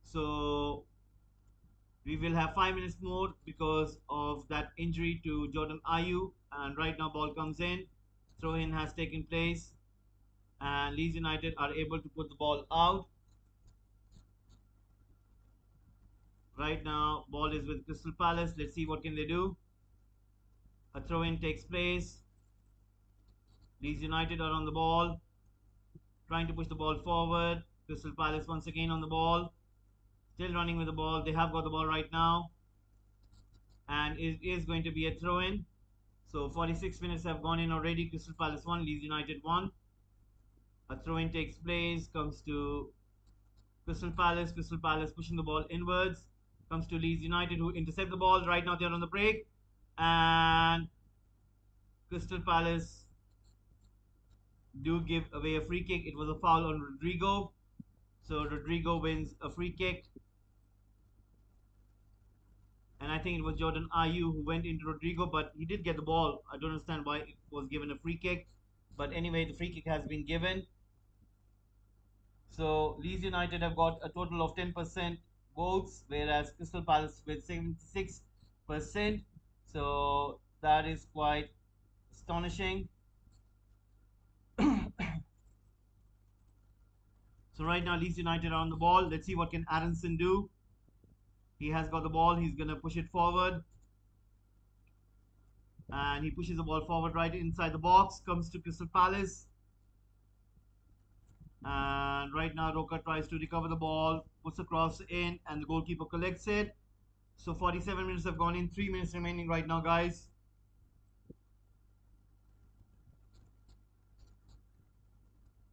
So we will have 5 minutes more because of that injury to Jordan Ayew. And right now, ball comes in. Throw in has taken place. And Leeds United are able to put the ball out. Right now, ball is with Crystal Palace. Let's see what can they do. A throw in takes place. Leeds United are on the ball, trying to push the ball forward. Crystal Palace once again on the ball, still running with the ball. They have got the ball right now, and it is going to be a throw in. So 46 minutes have gone in already. Crystal Palace 1, Leeds United 1. A throw in takes place, comes to Crystal Palace. Crystal Palace pushing the ball inwards. Comes to Leeds United who intercept the ball. Right now they're on the break. And Crystal Palace do give away a free kick. It was a foul on Rodrigo. So Rodrigo wins a free kick. And I think it was Jordan Ayew who went into Rodrigo, but he did get the ball. I don't understand why it was given a free kick. But anyway, the free kick has been given. So Leeds United have got a total of 10% votes, whereas Crystal Palace with 76%. So that is quite astonishing. So right now Leeds United are on the ball. Let's see what can Aronson do. He has got the ball. He's going to push it forward. And he pushes the ball forward right inside the box. Comes to Crystal Palace. And right now Roca tries to recover the ball. Puts the cross in. And the goalkeeper collects it. So 47 minutes have gone in. 3 minutes remaining right now, guys.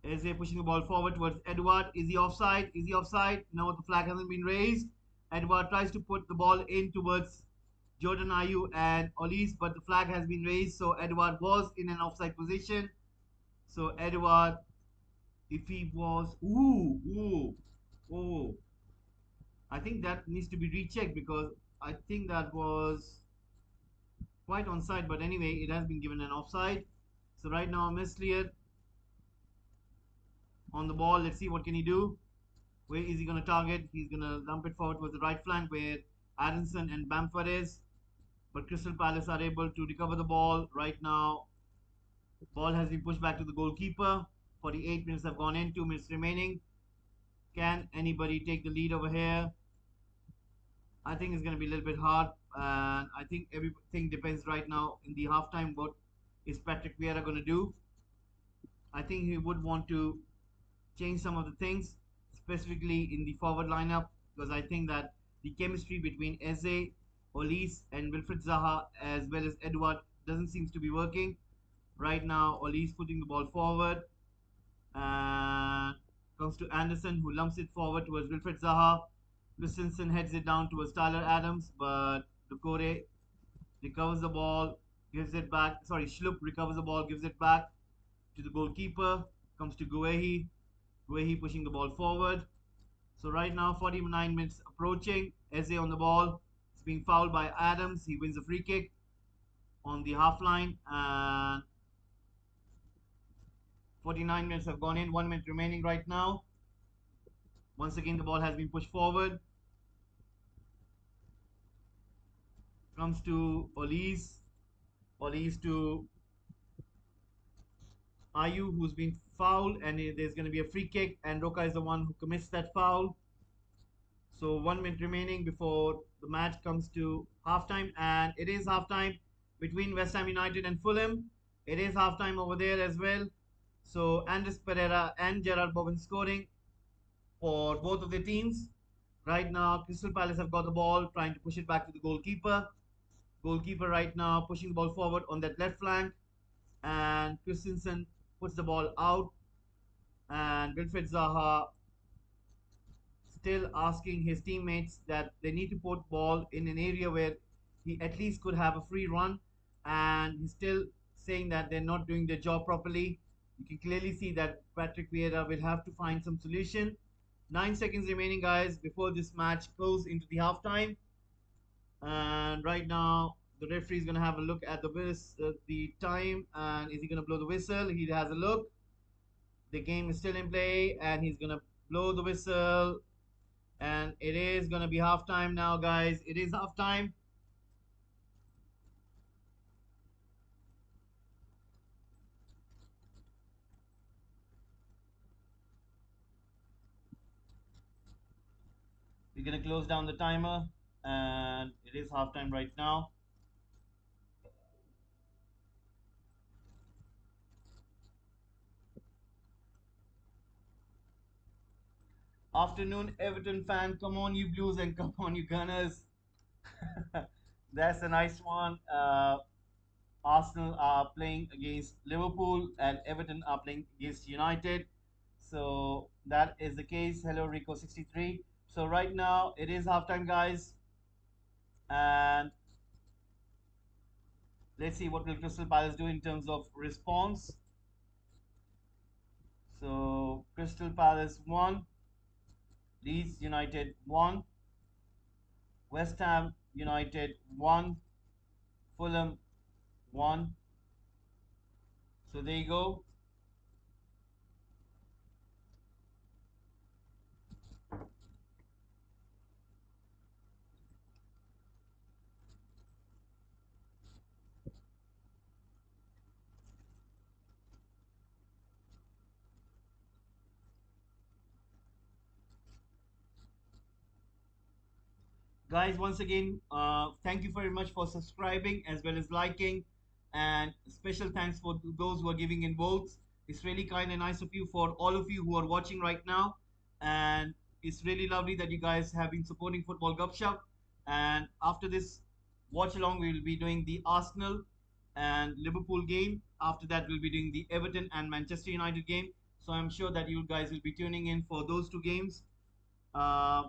Eze pushing the ball forward towards Edward. Is he offside? Is he offside? No, the flag hasn't been raised. Edward tries to put the ball in towards Jordan Ayew and Olise, but the flag has been raised. So Edward was in an offside position. So Edward, if he was, ooh, I think that needs to be rechecked because I think that was quite onside. But anyway, it has been given an offside. So right now, Meslier on the ball. Let's see what can he do. Where is he going to target? He's going to dump it forward towards the right flank where Aronson and Bamford is. But Crystal Palace are able to recover the ball. Right now, ball has been pushed back to the goalkeeper. 48 minutes have gone in, 2 minutes remaining. Can anybody take the lead over here? I think it's going to be a little bit hard. And I think everything depends right now in the halftime. What is Patrick Vieira going to do? I think he would want to change some of the things, specifically in the forward lineup, because I think that the chemistry between Eze, Olise, and Wilfred Zaha, as well as Edward, doesn't seem to be working. Right now, Olise putting the ball forward, and comes to Anderson, who lumps it forward towards Wilfred Zaha. Christensen heads it down towards Tyler Adams, but Ducore recovers the ball, gives it back. Sorry, Schlupp recovers the ball, gives it back to the goalkeeper. Comes to Guehi. Guehi pushing the ball forward. So right now, 49 minutes approaching. Eze on the ball. It's being fouled by Adams. He wins a free kick on the half line. And 49 minutes have gone in. 1 minute remaining right now. Once again, the ball has been pushed forward. Comes to Olise. Olise to Ayew, who's been fouled. And there's going to be a free kick. And Roca is the one who commits that foul. So 1 minute remaining before the match comes to halftime, and it is halftime between West Ham United and Fulham. It is halftime over there as well. So Andres Pereira and Gerard Bowen scoring for both of the teams. Right now, Crystal Palace have got the ball, trying to push it back to the goalkeeper. Goalkeeper right now pushing the ball forward on that left flank, and Christensen puts the ball out, and Wilfred Zaha still asking his teammates that they need to put ball in an area where he at least could have a free run, and he's still saying that they're not doing their job properly. You can clearly see that Patrick Vieira will have to find some solution 9 seconds remaining, guys, before this match goes into the halftime. And right now, the referee is gonna have a look at the time, and is he gonna blow the whistle? He has a look. The game is still in play, and he's gonna blow the whistle. And it is gonna be halftime now, guys. It is halftime. We're gonna close down the timer, and it is halftime right now. Afternoon, Everton fan. Come on, you Blues, and come on, you Gunners. That's a nice one. Arsenal are playing against Liverpool, and Everton are playing against United. So that is the case. Hello, Rico63. So right now it is halftime, guys, and let's see what will Crystal Palace do in terms of response. So Crystal Palace won, Leeds United won, West Ham United won, Fulham won. So there you go. Guys, once again, thank you very much for subscribing as well as liking, and special thanks for those who are giving in votes. It's really kind and nice of you, for all of you who are watching right now, and it's really lovely that you guys have been supporting Football Gupshup. And after this watch along, we will be doing the Arsenal and Liverpool game. After that, we'll be doing the Everton and Manchester United game. So I'm sure that you guys will be tuning in for those two games. Uh,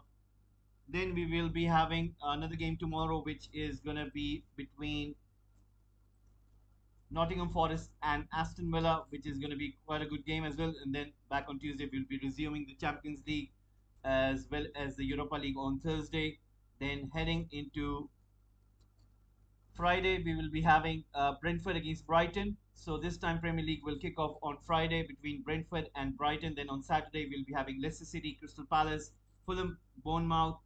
then we will be having another game tomorrow, which is going to be between Nottingham Forest and Aston Villa, which is going to be quite a good game as well. And then back on Tuesday, we'll be resuming the Champions League as well as the Europa League on Thursday. Then heading into Friday, we will be having Brentford against Brighton. So this time, Premier League will kick off on Friday between Brentford and Brighton. Then on Saturday, we'll be having Leicester City, Crystal Palace, Fulham, Bournemouth,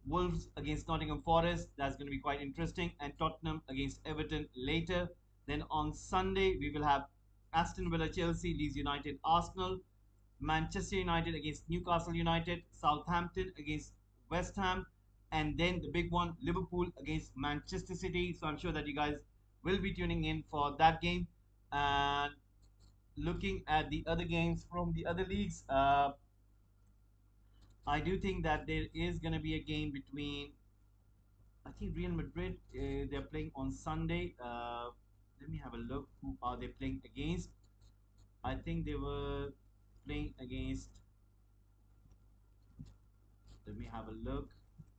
Wolves against Nottingham Forest. That's going to be quite interesting. And Tottenham against Everton later. Then on Sunday, we will have Aston Villa, Chelsea, Leeds United, Arsenal, Manchester United against Newcastle United, Southampton against West Ham, and then the big one, Liverpool against Manchester City. So I'm sure that you guys will be tuning in for that game. And looking at the other games from the other leagues, I do think that there is going to be a game between, I think, Real Madrid. They're playing on Sunday. Let me have a look. Who are they playing against? I think they were playing against. Let me have a look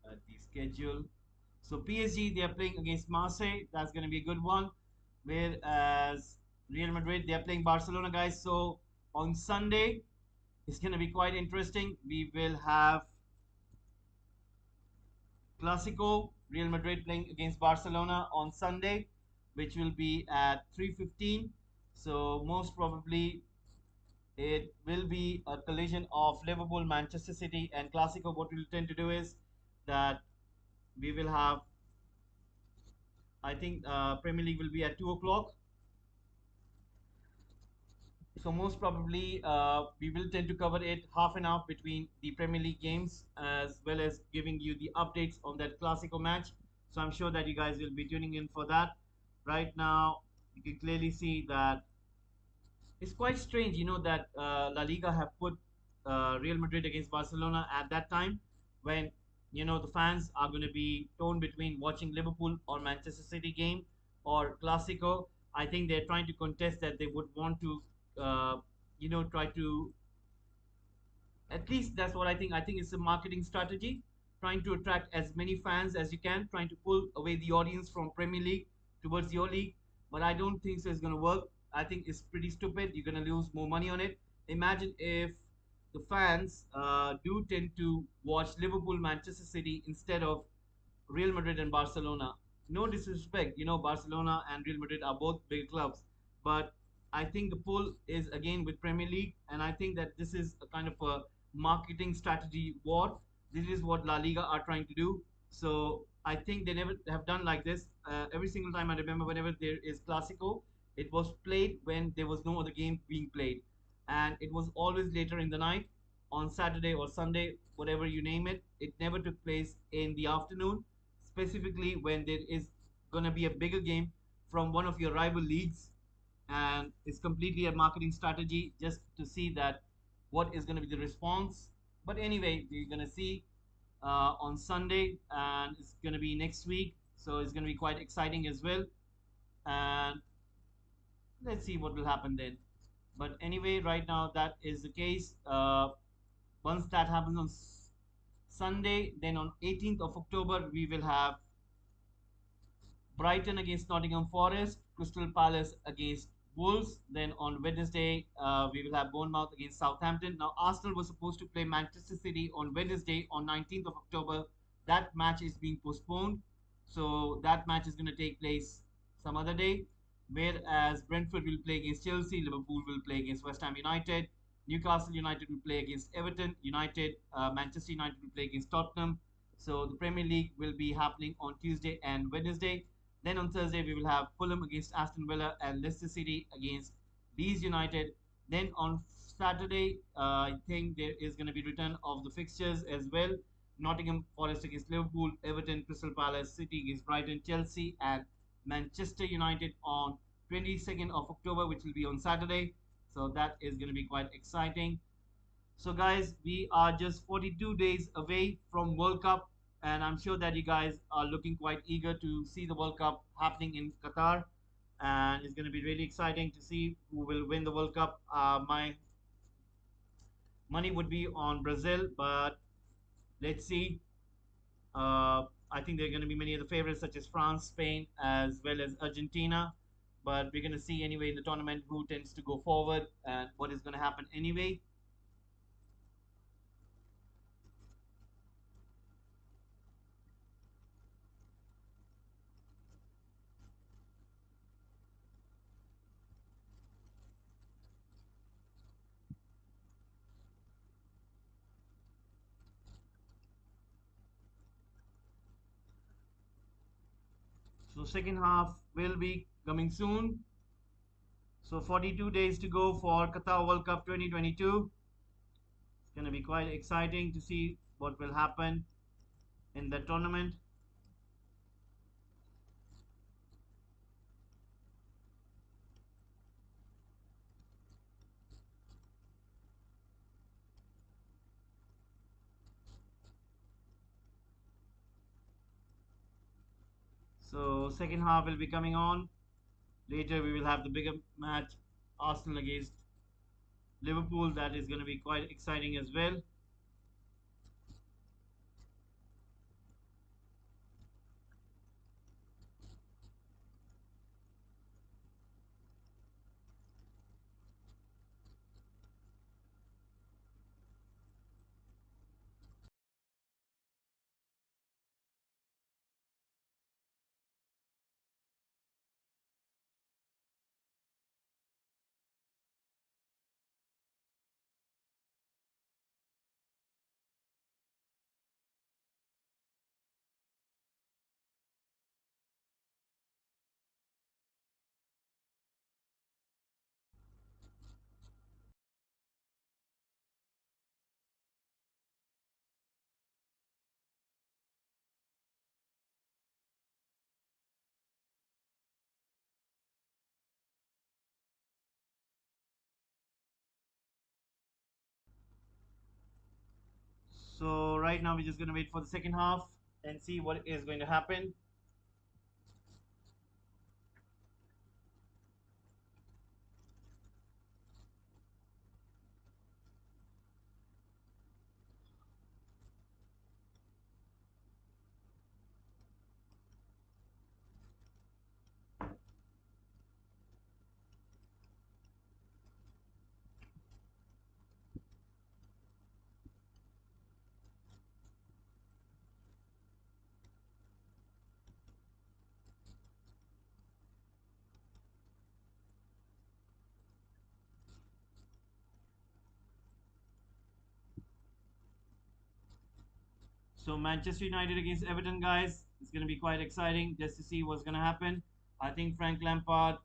at the schedule. So PSG, they are playing against Marseille. That's going to be a good one. Whereas Real Madrid, they are playing Barcelona, guys. So on Sunday, it's going to be quite interesting. We will have Clasico, Real Madrid playing against Barcelona on Sunday, which will be at 3:15. So most probably it will be a collision of Liverpool, Manchester City, and Clasico. What we'll tend to do is that we will have, I think, Premier League will be at 2 o'clock. So most probably we will tend to cover it half an hour between the Premier League games, as well as giving you the updates on that Clasico match. So I'm sure that you guys will be tuning in for that. Right now, you can clearly see that it's quite strange, that La Liga have put Real Madrid against Barcelona at that time when the fans are going to be torn between watching Liverpool or Manchester City game or Clasico. I think they're trying to contest that they would want to, try to, at least that's what I think. I think it's a marketing strategy, trying to attract as many fans as you can, trying to pull away the audience from Premier League towards your league. But I don't think so it's going to work. I think it's pretty stupid. You're going to lose more money on it. Imagine if the fans do tend to watch Liverpool, Manchester City instead of Real Madrid and Barcelona. No disrespect, Barcelona and Real Madrid are both big clubs, but I think the pull is again with Premier League, and I think that this is a kind of a marketing strategy war. This is what La Liga are trying to do. So I think they never have done like this. Every single time I remember, whenever there is Clasico, it was played when there was no other game being played, and it was always later in the night on Saturday or Sunday, whatever you name it. It never took place in the afternoon, specifically when there is going to be a bigger game from one of your rival leagues, and it's completely a marketing strategy just to see that what is going to be the response. But anyway, we're going to see on Sunday, and it's going to be next week, so it's going to be quite exciting as well. And let's see what will happen then. But anyway, right now that is the case. Once that happens on Sunday, then on 18th of October, we will have Brighton against Nottingham Forest, Crystal Palace against Wolves. Then on Wednesday, we will have Bournemouth against Southampton. Now, Arsenal was supposed to play Manchester City on Wednesday on 19th of October. That match is being postponed. So that match is going to take place some other day. Whereas Brentford will play against Chelsea, Liverpool will play against West Ham United, Newcastle United will play against Everton, Manchester United will play against Tottenham. So the Premier League will be happening on Tuesday and Wednesday. Then on Thursday, we will have Fulham against Aston Villa and Leicester City against Leeds United. Then on Saturday, I think there is going to be return of the fixtures as well. Nottingham Forest against Liverpool, Everton, Crystal Palace, City against Brighton, Chelsea, and Manchester United on 22nd of October, which will be on Saturday. So that is going to be quite exciting. So, guys, we are just 42 days away from World Cup, and I'm sure that you guys are looking quite eager to see the World Cup happening in Qatar, and it's going to be really exciting to see who will win the World Cup. My money would be on Brazil, but let's see. I think there are going to be many of the favorites, such as France, Spain, as well as Argentina. But we're going to see anyway in the tournament who tends to go forward and what is going to happen anyway. So second half will be coming soon. So 42 days to go for Qatar World Cup 2022. It's going to be quite exciting to see what will happen in the tournament. So second half will be coming on. Later we will have the bigger match, Arsenal against Liverpool. That is going to be quite exciting as well. So right now we're just going to wait for the second half and see what is going to happen. So Manchester United against Everton, guys. It's going to be quite exciting just to see what's going to happen. I think Frank Lampard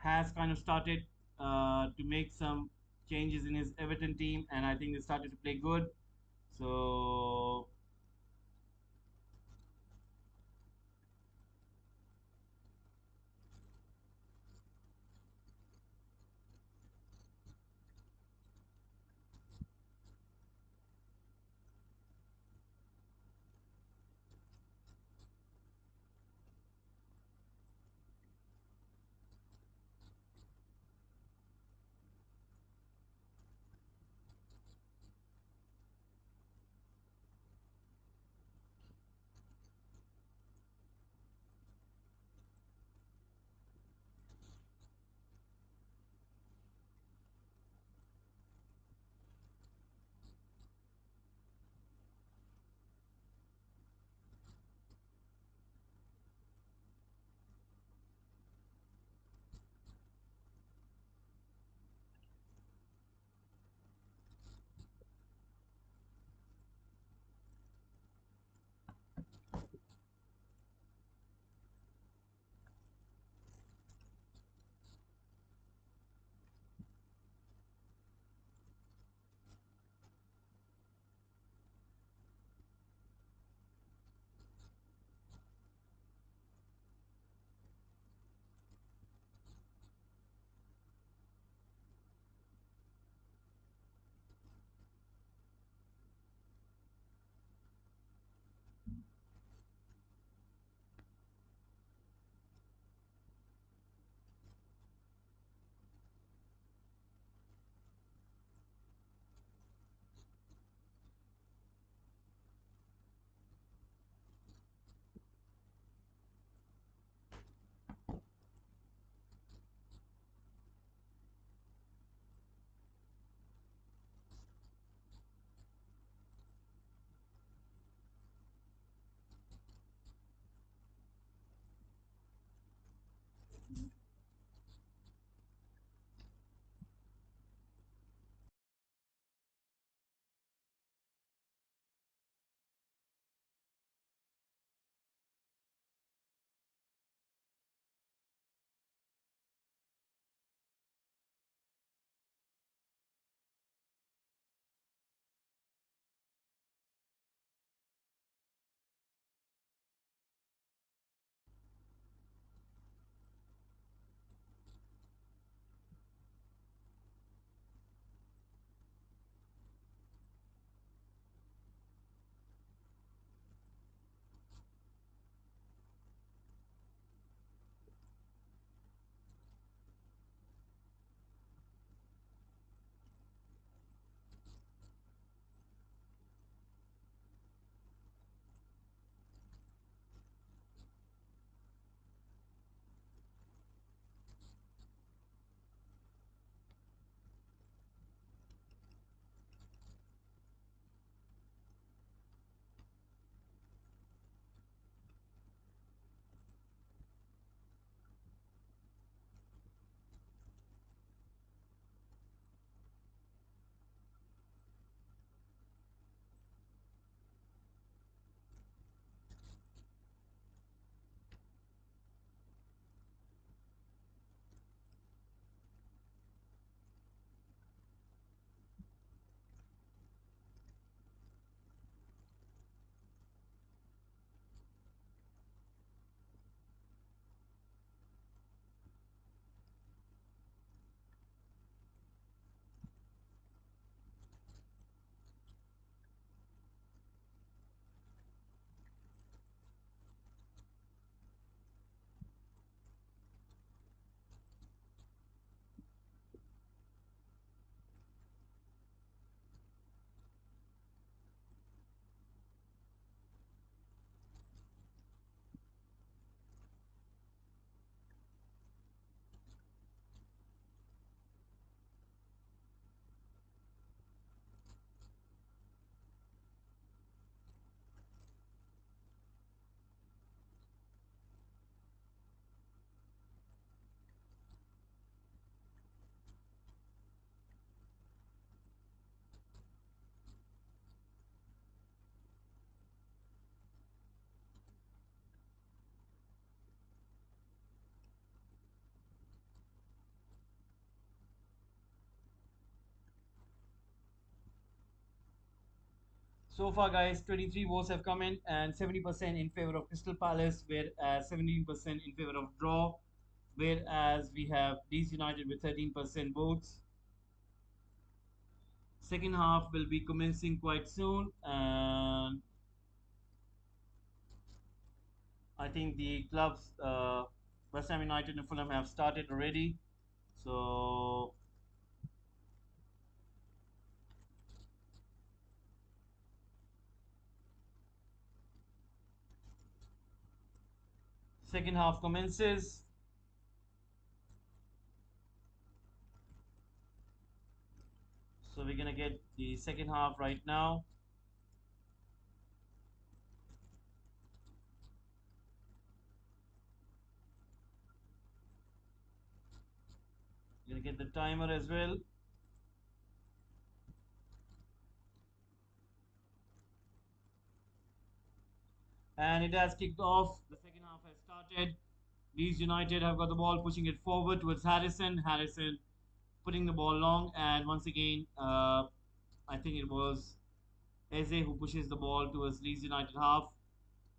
has kind of started to make some changes in his Everton team, and I think they started to play good. So So far, guys, 23 votes have come in, and 70% in favor of Crystal Palace, whereas 17% in favor of draw, whereas we have Leeds United with 13% votes. Second half will be commencing quite soon, and I think the clubs, West Ham United and Fulham, have started already. So second half commences. So we're gonna get the second half right now. We're gonna get the timer as well. And it has kicked off. The second half has started. Leeds United have got the ball, pushing it forward towards Harrison. Harrison putting the ball long, and once again, I think it was Eze who pushes the ball towards Leeds United half,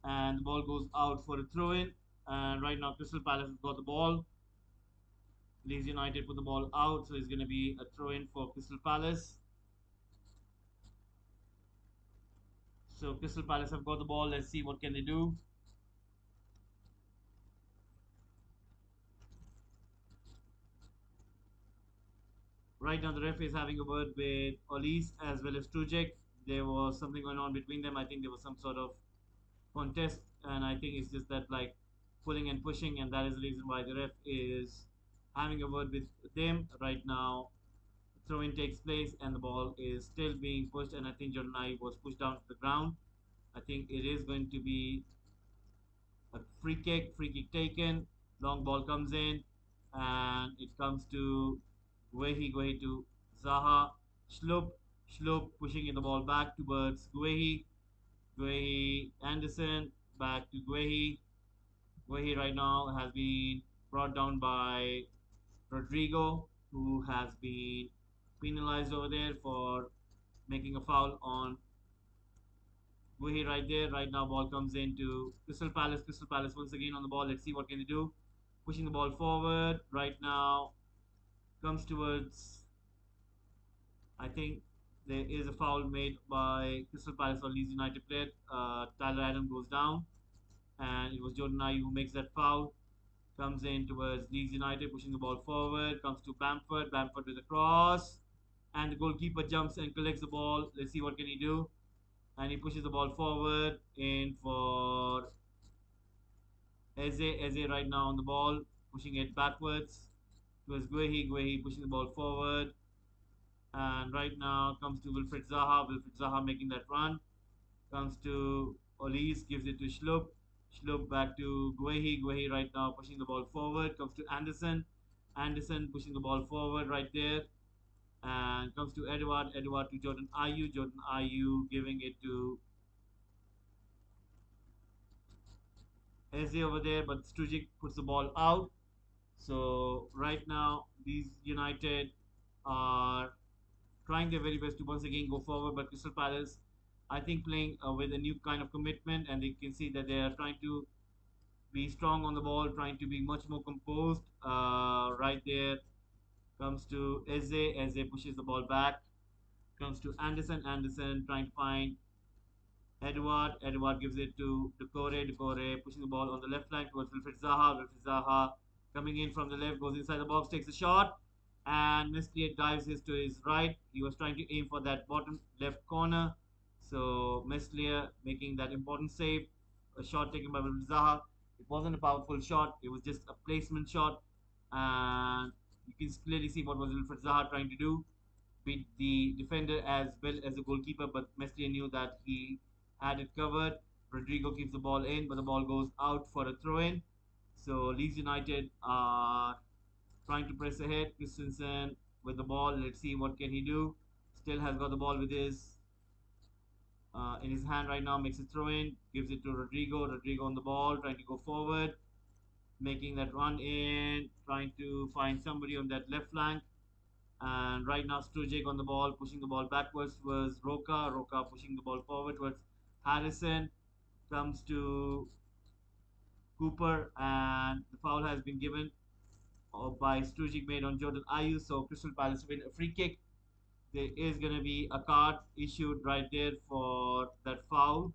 and the ball goes out for a throw in. And right now, Crystal Palace has got the ball. Leeds United put the ball out, so it's going to be a throw in for Crystal Palace. So Crystal Palace have got the ball. Let's see what can they do. Right now, the ref is having a word with Olise as well as Trujek. There was something going on between them. I think there was some sort of contest, and I think it's just that like pulling and pushing, and that is the reason why the ref is having a word with them right now. Throw-in takes place, and the ball is still being pushed, and I think Jordan I was pushed down to the ground. I think it is going to be a free kick taken. Long ball comes in, and it comes to Guehi to Zaha. Schlupp pushing in the ball back towards Guehi Anderson back to Guehi. Guehi right now has been brought down by Rodrigo, who has been penalized over there for making a foul on Guehi right there. Right now, ball comes into Crystal Palace. Crystal Palace once again on the ball. Let's see what can they do. Pushing the ball forward. Right now, comes towards. I think there is a foul made by Crystal Palace or Leeds United player. Tyler Adam goes down, and it was Jordan Ayew who makes that foul. Comes in towards Leeds United, pushing the ball forward. Comes to Bamford. Bamford with a cross, and the goalkeeper jumps and collects the ball. Let's see what can he do. And he pushes the ball forward in for Eze right now on the ball, pushing it backwards towards Guehi pushing the ball forward. And right now comes to Wilfred Zaha. Wilfred Zaha making that run. Comes to Olise, gives it to Schlupp. Schlupp back to Guehi right now pushing the ball forward. Comes to Anderson. Anderson pushing the ball forward right there. And comes to Edward. Edward to Jordan Ayew. Jordan Ayew giving it to Eze over there. But Strujic puts the ball out. So right now, these United are trying their very best to once again go forward, but Crystal Palace, I think, playing with a new kind of commitment, and they can see that they are trying to be strong on the ball, trying to be much more composed. Right there comes to Eze. Eze pushes the ball back. Comes to Anderson. Anderson trying to find Edward. Edward gives it to Decore. Decore pushing the ball on the left flank towards Wilfred Zaha. Wilfred Zaha coming in from the left, goes inside the box, takes a shot, and Meslier dives his to his right. He was trying to aim for that bottom left corner. So Meslier making that important save. A shot taken by Wilfred Zaha. It wasn't a powerful shot. It was just a placement shot. And you can clearly see what was Wilfred Zaha trying to do. Beat the defender as well as the goalkeeper, but Meslier knew that he had it covered. Rodrigo keeps the ball in, but the ball goes out for a throw in. So Leeds United are trying to press ahead. Christensen with the ball. Let's see what can he do. Still has got the ball with his in his hand right now. Makes a throw in. Gives it to Rodrigo. Rodrigo on the ball, trying to go forward, making that run in, trying to find somebody on that left flank. And right now, Strujic on the ball, pushing the ball backwards towards Roca. Roca pushing the ball forward towards Harrison. Comes to Cooper, and the foul has been given by Strujic made on Jordan Ayew. So Crystal Palace win a free kick. There is going to be a card issued right there for that foul.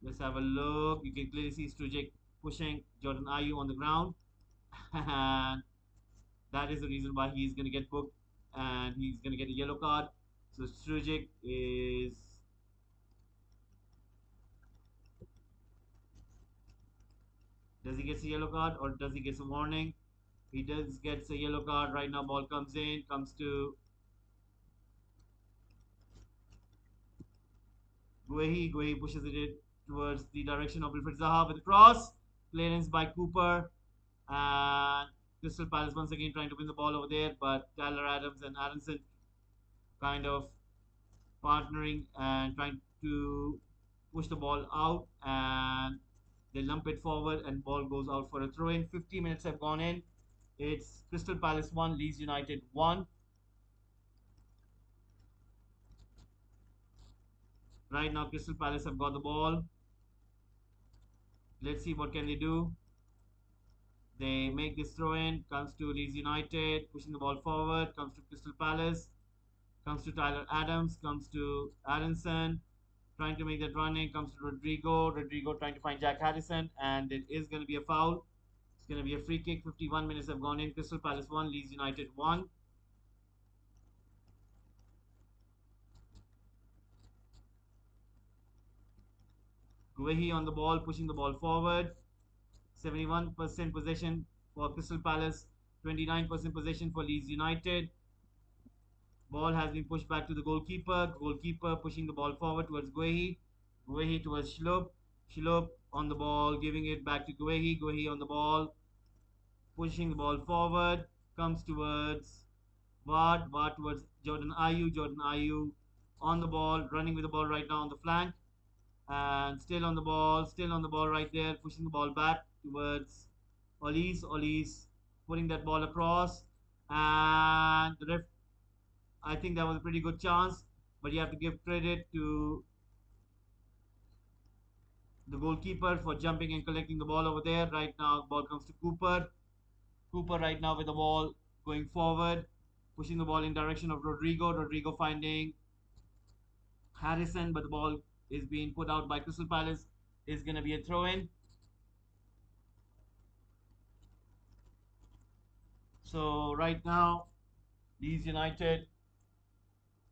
Let's have a look. You can clearly see Strujic pushing Jordan Ayew on the ground. And that is the reason why he's going to get booked and he's going to get a yellow card. So Strujic is. Does he get a yellow card or does he get a warning? He does get a yellow card. Right now, ball comes in, comes to Guehi. Guehi pushes it towards the direction of Wilfred Zaha with a cross. Clearance by Cooper. And Crystal Palace once again trying to win the ball over there, but Tyler Adams and Aronson kind of partnering and trying to push the ball out, and they lump it forward and ball goes out for a throw in. 50 minutes have gone in. It's Crystal Palace 1, Leeds United 1. Right now Crystal Palace have got the ball. Let's see what can they do. They make this throw in, comes to Leeds United, pushing the ball forward, comes to Crystal Palace, comes to Tyler Adams, comes to Aronson, trying to make that running, comes to Rodrigo. Rodrigo trying to find Jack Harrison, and it is going to be a foul. It's going to be a free kick. 51 minutes have gone in. Crystal Palace 1, Leeds United 1. Guehi on the ball, pushing the ball forward. 71% possession for Crystal Palace, 29% possession for Leeds United. Ball has been pushed back to the goalkeeper. Goalkeeper pushing the ball forward towards Guehi. Guehi towards Shloop. Shloop on the ball, giving it back to Guehi. Guehi on the ball, pushing the ball forward. Comes towards Ward. Ward towards Jordan Ayew. Jordan Ayew on the ball, running with the ball right now on the flank. And still on the ball right there, pushing the ball back towards Olise. Olise putting that ball across. And the ref, I think that was a pretty good chance, but you have to give credit to the goalkeeper for jumping and collecting the ball over there. Right now, ball comes to Cooper. Cooper right now with the ball going forward, pushing the ball in direction of Rodrigo. Rodrigo finding Harrison, but the ball is being put out by Crystal Palace. Is going to be a throw in. So right now, Leeds United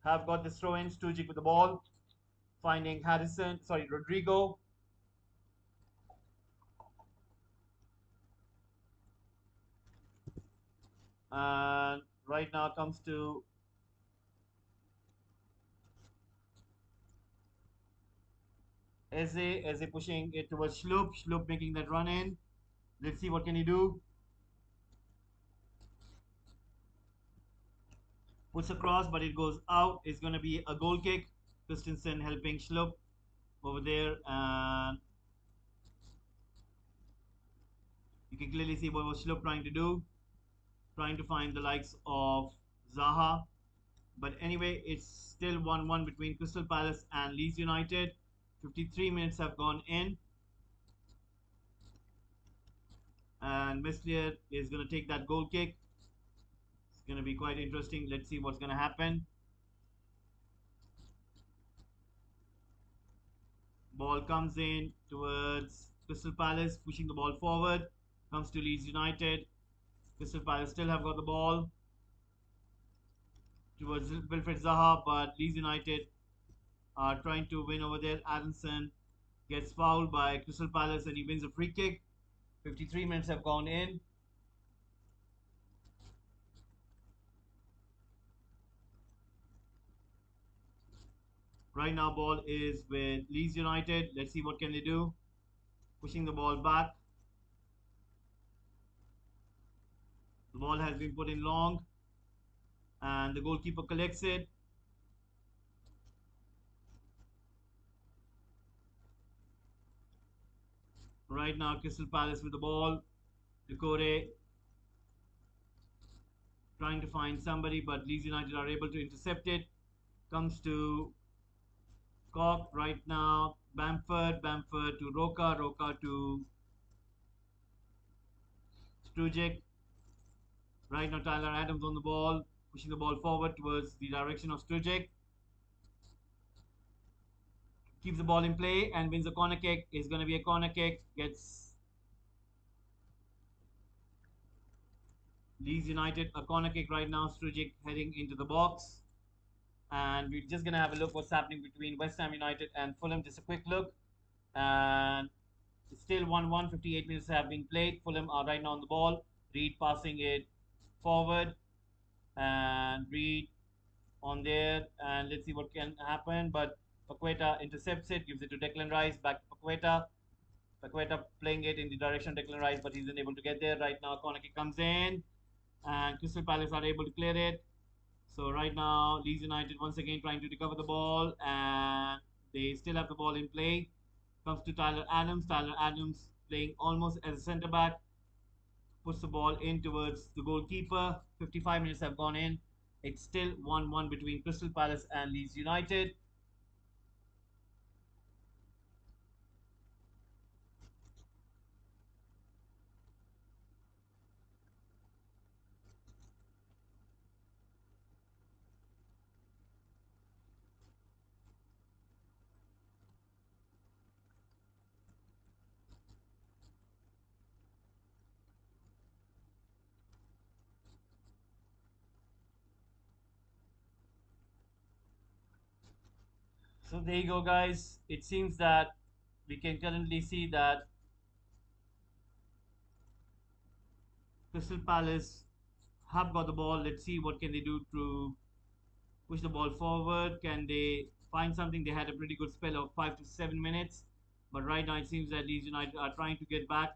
have got this throw in. Stujic with the ball, finding Rodrigo. And right now comes to Eze pushing it towards Shloop. Shloop making that run in. Let's see what can he do. Puts across, but it goes out. It's going to be a goal kick. Christensen helping Shloop over there, and you can clearly see what was Shloop trying to do, trying to find the likes of Zaha. But anyway, it's still 1-1 between Crystal Palace and Leeds United. 53 minutes have gone in, and Meslier is going to take that goal kick. It's going to be quite interesting. Let's see what's going to happen. Ball comes in towards Crystal Palace, pushing the ball forward. Comes to Leeds United. Crystal Palace still have got the ball towards Wilfred Zaha, but Leeds United are trying to win over there. Aronson gets fouled by Crystal Palace and he wins a free kick. 53 minutes have gone in. Right now, ball is with Leeds United. Let's see what can they do. Pushing the ball back. The ball has been put in long, and the goalkeeper collects it. Right now, Crystal Palace with the ball. Decore trying to find somebody, but Leeds United are able to intercept it. Comes to Cock right now. Bamford to Roca to Strujic. Right now, Tyler Adams on the ball, pushing the ball forward towards the direction of Strujic. Keeps the ball in play and wins a corner kick. It's going to be a corner kick. Gets Leeds United a corner kick right now. Strujic heading into the box. And we're just going to have a look what's happening between West Ham United and Fulham. Just a quick look. And it's still 1-1. 58 minutes have been played. Fulham are right now on the ball. Reed passing it forward. And Reed on there. And let's see what can happen. But Paqueta intercepts it. Gives it to Declan Rice. Back to Paqueta. Paqueta playing it in the direction of Declan Rice. But he's unable to get there. Right now, corner kick comes in. And Crystal Palace are able to clear it. So right now, Leeds United once again trying to recover the ball, and they still have the ball in play. Comes to Tyler Adams. Tyler Adams playing almost as a centre back. Puts the ball in towards the goalkeeper. 55 minutes have gone in. It's still 1-1 between Crystal Palace and Leeds United. So there you go, guys. It seems that we can currently see that Crystal Palace have got the ball. Let's see what can they do to push the ball forward. Can they find something? They had a pretty good spell of 5 to 7 minutes, but right now it seems that Leeds United are trying to get back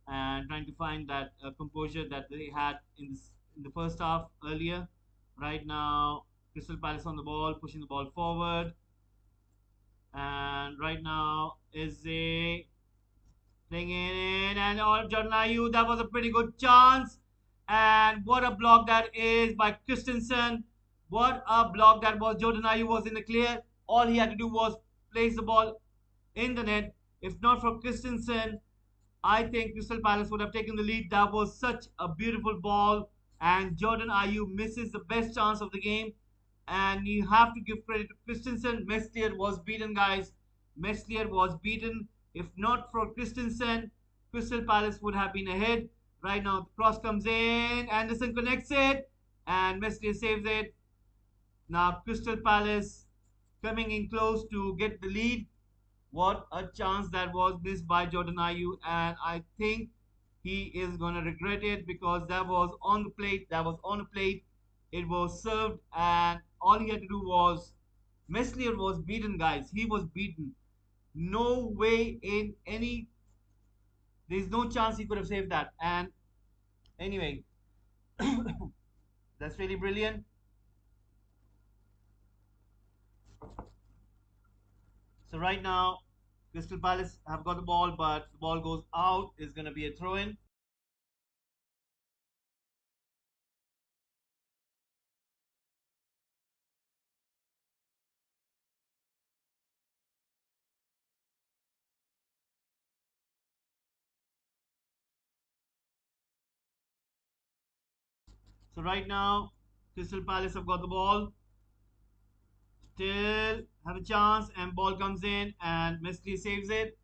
and trying to find that composure that they had in the first half earlier. Right now, Crystal Palace on the ball, pushing the ball forward, and right now is a playing it in, and all Jordan Ayew, that was a pretty good chance. And what a block that is by Christensen. What a block that was. Jordan Ayew was in the clear. All he had to do was place the ball in the net. If not for Christensen, I think Crystal Palace would have taken the lead. That was such a beautiful ball. And Jordan Ayew misses the best chance of the game. And you have to give credit to Christensen. Meslier was beaten, guys. Meslier was beaten. If not for Christensen, Crystal Palace would have been ahead. Right now, the cross comes in. Anderson connects it. And Meslier saves it. Now, Crystal Palace coming in close to get the lead. What a chance that was missed by Jordan Ayew, and I think he is gonna regret it because that was on the plate. That was on the plate. It was served, and all he had to do was Meslier was beaten, guys. He was beaten. No way in any. There's no chance he could have saved that. And anyway, that's really brilliant. So right now, Crystal Palace have got the ball, but the ball goes out. It's gonna be a throw in. So right now, Crystal Palace have got the ball. Still have a chance, and ball comes in, and Meslier saves it.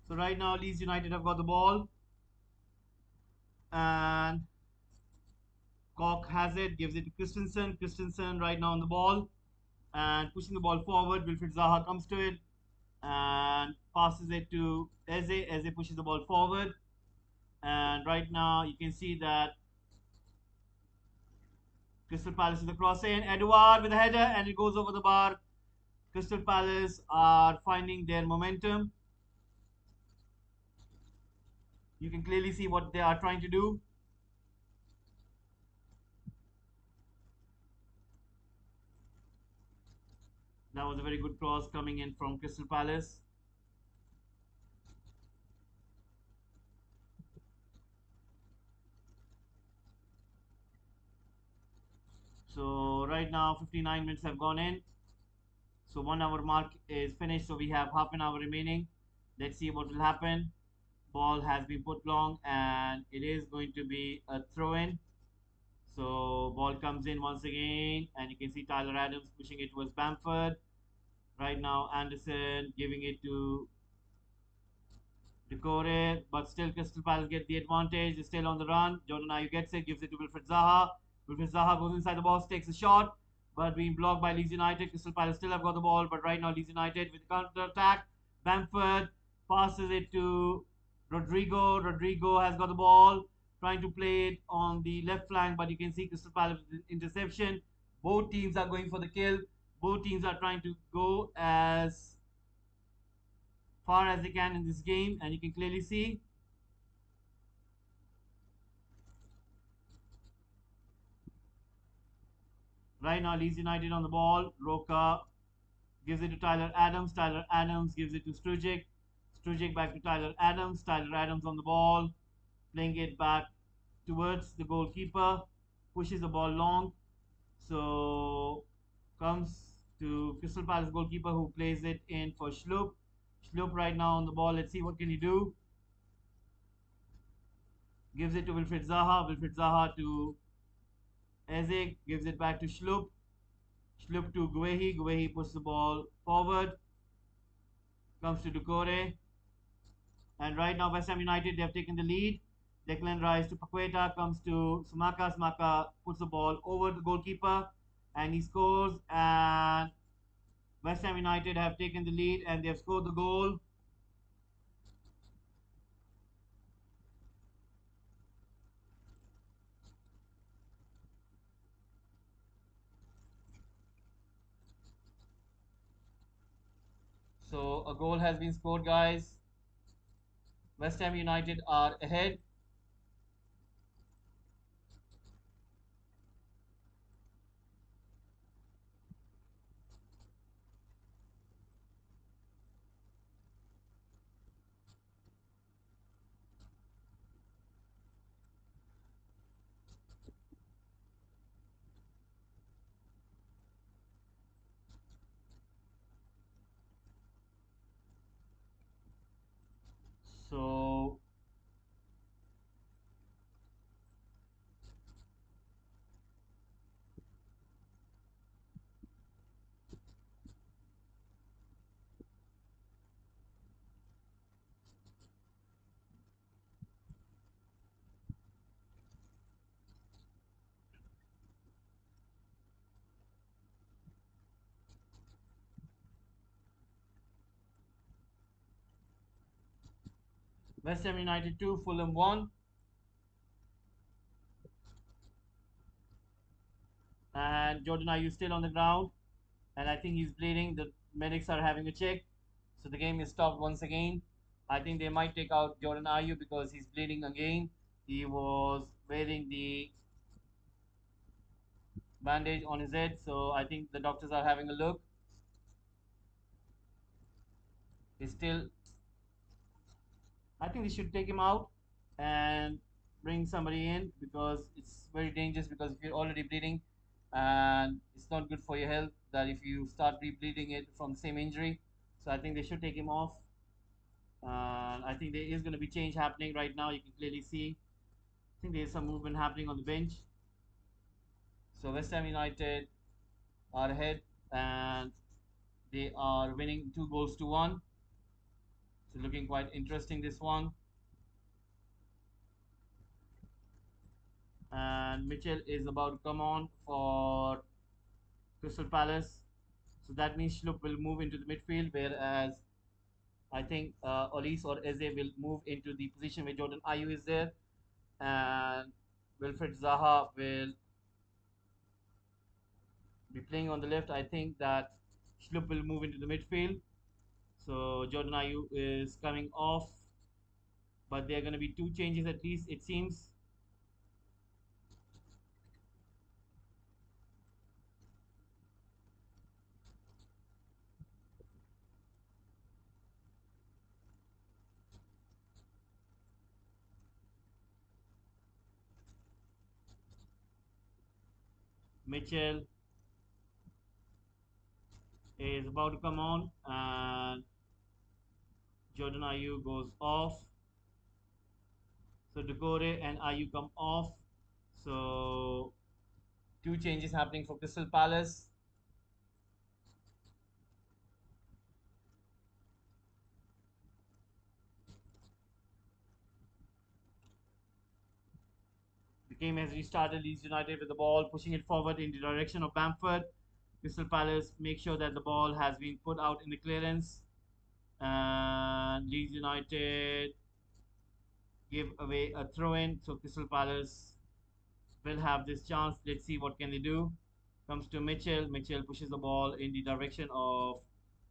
So right now, Leeds United have got the ball, and Koch has it, gives it to Christensen. Christensen right now on the ball, and pushing the ball forward. Wilfried Zaha comes to it and passes it to Eze. Eze pushes the ball forward, and right now you can see that Crystal Palace with the cross in. Edouard with a header, and it goes over the bar. Crystal Palace are finding their momentum. You can clearly see what they are trying to do. That was a very good cross coming in from Crystal Palace. So right now 59 minutes have gone in. So 1 hour mark is finished. So we have half an hour remaining. Let's see what will happen. Ball has been put long and it is going to be a throw in. So ball comes in once again and you can see Tyler Adams pushing it towards Bamford. Right now Anderson giving it to Decore, but still Crystal Palace get the advantage. They're still on the run. Jordan Ayew gets it, gives it to Wilfred Zaha. Wilfred Zaha goes inside the box, takes a shot, but being blocked by Leeds United. Crystal Palace still have got the ball, but right now Leeds United with counter attack. Bamford passes it to Rodrigo. Rodrigo has got the ball, trying to play it on the left flank, but you can see Crystal Palace interception. Both teams are going for the kill. Both teams are trying to go as far as they can in this game, and you can clearly see right now Leeds United on the ball. Roca gives it to Tyler Adams. Tyler Adams gives it to Strujic. Strujic back to Tyler Adams. Tyler Adams on the ball, playing it back towards the goalkeeper. Pushes the ball long. So comes to Crystal Palace goalkeeper who plays it in for Schlupp. Schlupp right now on the ball. Let's see what can he do. Gives it to Wilfred Zaha. Wilfred Zaha to Eze. Gives it back to Schlupp. Schlupp to Guehi. Guehi puts the ball forward. Comes to Ducore. And right now, West Ham United, they have taken the lead. Declan Rice to Paqueta. Comes to Sumaka. Sumaka puts the ball over the goalkeeper. And he scores. And West Ham United have taken the lead. And they have scored the goal. So a goal has been scored, guys. West Ham United are ahead. So West Ham United 2, Fulham 1. And Jordan Ayew still on the ground. And I think he's bleeding. The medics are having a check. So the game is stopped once again. I think they might take out Jordan Ayew because he's bleeding again. He was wearing the bandage on his head. So I think the doctors are having a look. He's still, I think they should take him out and bring somebody in because it's very dangerous because if you're already bleeding and it's not good for your health that if you start re-bleeding it from the same injury. So I think they should take him off. And I think there is going to be change happening right now. You can clearly see. I think there is some movement happening on the bench. So West Ham United are ahead and they are winning 2 goals to 1. So looking quite interesting this one. And Mitchell is about to come on for Crystal Palace. So that means Schlupp will move into the midfield, whereas I think Olise or Eze will move into the position where Jordan Ayew is there, and Wilfred Zaha will be playing on the left. I think that Schlupp will move into the midfield. So Jordan Ayew is coming off, but there are going to be 2 changes at least, it seems. Mitchell is about to come on, and Jordan Ayew goes off. So Decore and Ayew come off. So two changes happening for Crystal Palace. The game has restarted. Leeds United with the ball, pushing it forward in the direction of Bamford. Crystal Palace make sure that the ball has been put out in the clearance. And Leeds United give away a throw in. So Crystal Palace will have this chance. Let's see what can they do. Comes to Mitchell. Mitchell pushes the ball in the direction of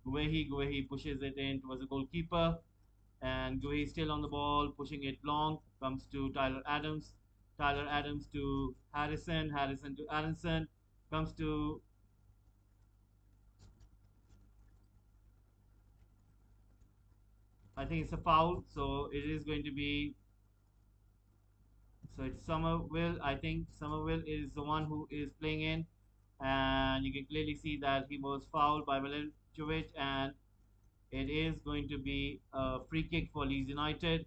Guehi. Guehi pushes it in towards the goalkeeper. And Guehi still on the ball, pushing it long. Comes to Tyler Adams. Tyler Adams to Harrison. Harrison to Aronson. Comes to I think it's a foul, so it is going to be. So it's Somerville. I think Somerville is the one who is playing in, and you can clearly see that he was fouled by Milinkovic, and it is going to be a free kick for Leeds United.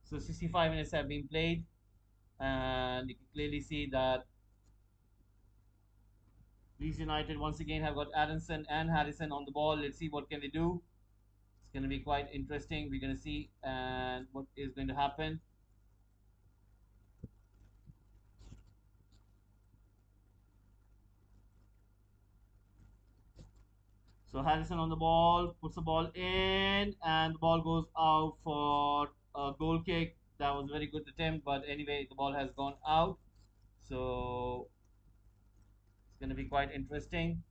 So 65 minutes have been played, and you can clearly see that Leeds United once again have got Aronson and Harrison on the ball. Let's see what can they do. It's going to be quite interesting. We're going to see and what is going to happen. So Harrison on the ball, puts the ball in, and the ball goes out for a goal kick. That was a very good attempt, but anyway, the ball has gone out. So it's going to be quite interesting.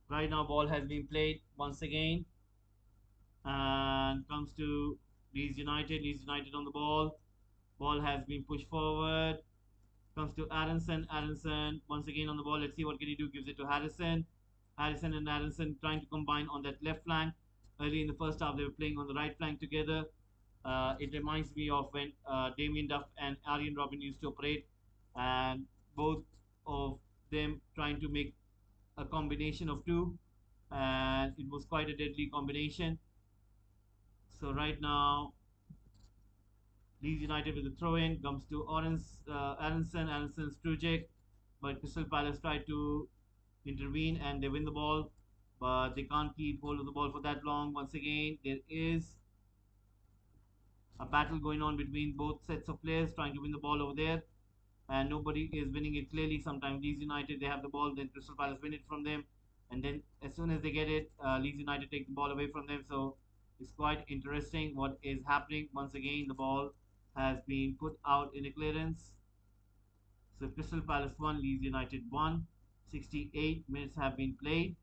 Right now, ball has been played once again, and comes to Leeds United. Leeds United on the ball. Ball has been pushed forward. Comes to Aronson. Aronson once again on the ball. Let's see what can he do. Gives it to Harrison. Harrison and Aronson trying to combine on that left flank. Early in the first half, they were playing on the right flank together. It reminds me of when Damien Duff and Arjen Robben used to operate, and both of them trying to make a combination of two, and it was quite a deadly combination. So right now, Leeds United with a throw in comes to Aronson, Aronson Strujic, but Crystal Palace tried to intervene and they win the ball, but they can't keep hold of the ball for that long. Once again, there is a battle going on between both sets of players trying to win the ball over there, and nobody is winning it clearly. Sometimes Leeds United they have the ball, then Crystal Palace win it from them, and then as soon as they get it, Leeds United take the ball away from them. So it's quite interesting what is happening. Once again, the ball has been put out in a clearance. So Crystal Palace won, Leeds United won. 68 minutes have been played.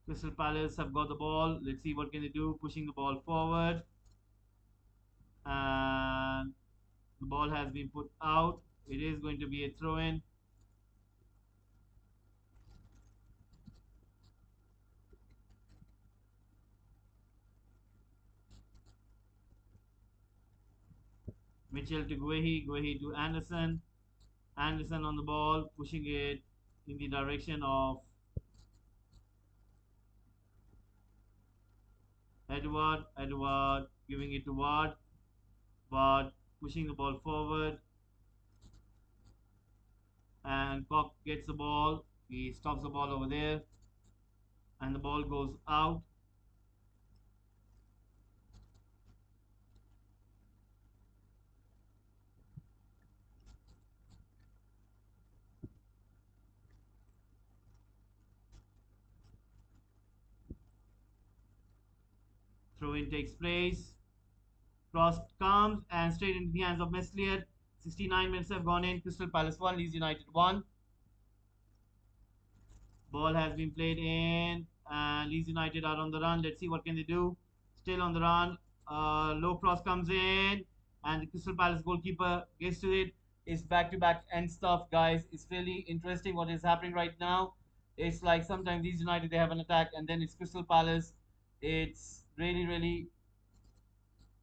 Crystal Palace have got the ball. Let's see what can they do. Pushing the ball forward, and the ball has been put out. It is going to be a throw in. Mitchell to Guehi, Guehi to Anderson. Anderson on the ball, pushing it in the direction of Edward. Edward giving it to Ward. Ward pushing the ball forward. And Cock gets the ball. He stops the ball over there. And the ball goes out. Throw in takes place. Cross comes and straight into the hands of Meslier. 69 minutes have gone in. Crystal Palace 1, Leeds United 1. Ball has been played in, and Leeds United are on the run. Let's see what can they do. Still on the run. Low cross comes in, and the Crystal Palace goalkeeper gets to it. It's back to back and stuff, guys. It's really interesting what is happening right now. It's like sometimes Leeds United they have an attack, and then it's Crystal Palace. It's really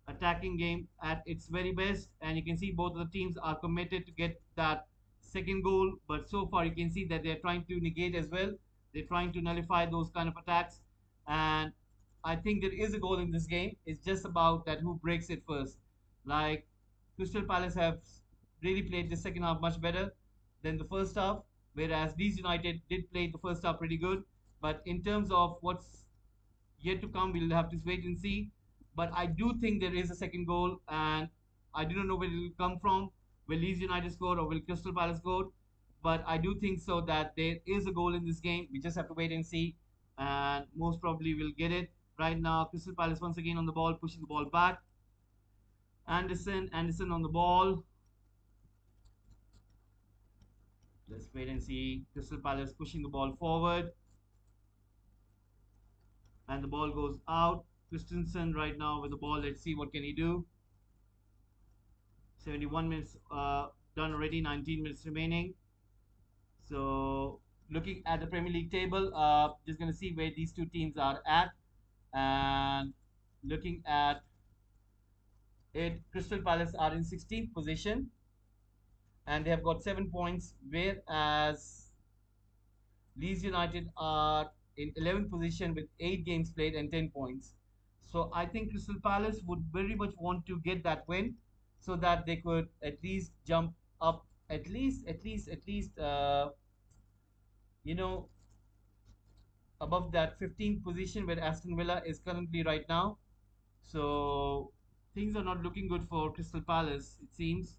attacking game at its very best, and you can see both of the teams are committed to get that second goal, but so far you can see that they're trying to negate as well. They're trying to nullify those kind of attacks, and I think there is a goal in this game. It's just about that who breaks it first. Like Crystal Palace have really played the second half much better than the first half, whereas Leeds United did play the first half pretty good. But in terms of what's yet to come, we'll have to wait and see. But I do think there is a second goal, and I do not know where it will come from. Will Leeds United score or will Crystal Palace score? But I do think so that there is a goal in this game. We just have to wait and see, and most probably we'll get it. Right now, Crystal Palace once again on the ball, pushing the ball back. Anderson on the ball. Let's wait and see. Crystal Palace pushing the ball forward, and the ball goes out. Christensen right now with the ball. Let's see what can he do. 71 minutes done already, 19 minutes remaining. So looking at the Premier League table, just going to see where these two teams are at. And looking at it, Crystal Palace are in 16th position and they have got 7 points, whereas Leeds United are in 11th position with 8 games played and 10 points. So I think Crystal Palace would very much want to get that win so that they could at least jump up at least you know above that 15th position where Aston Villa is currently right now. So things are not looking good for Crystal Palace, it seems.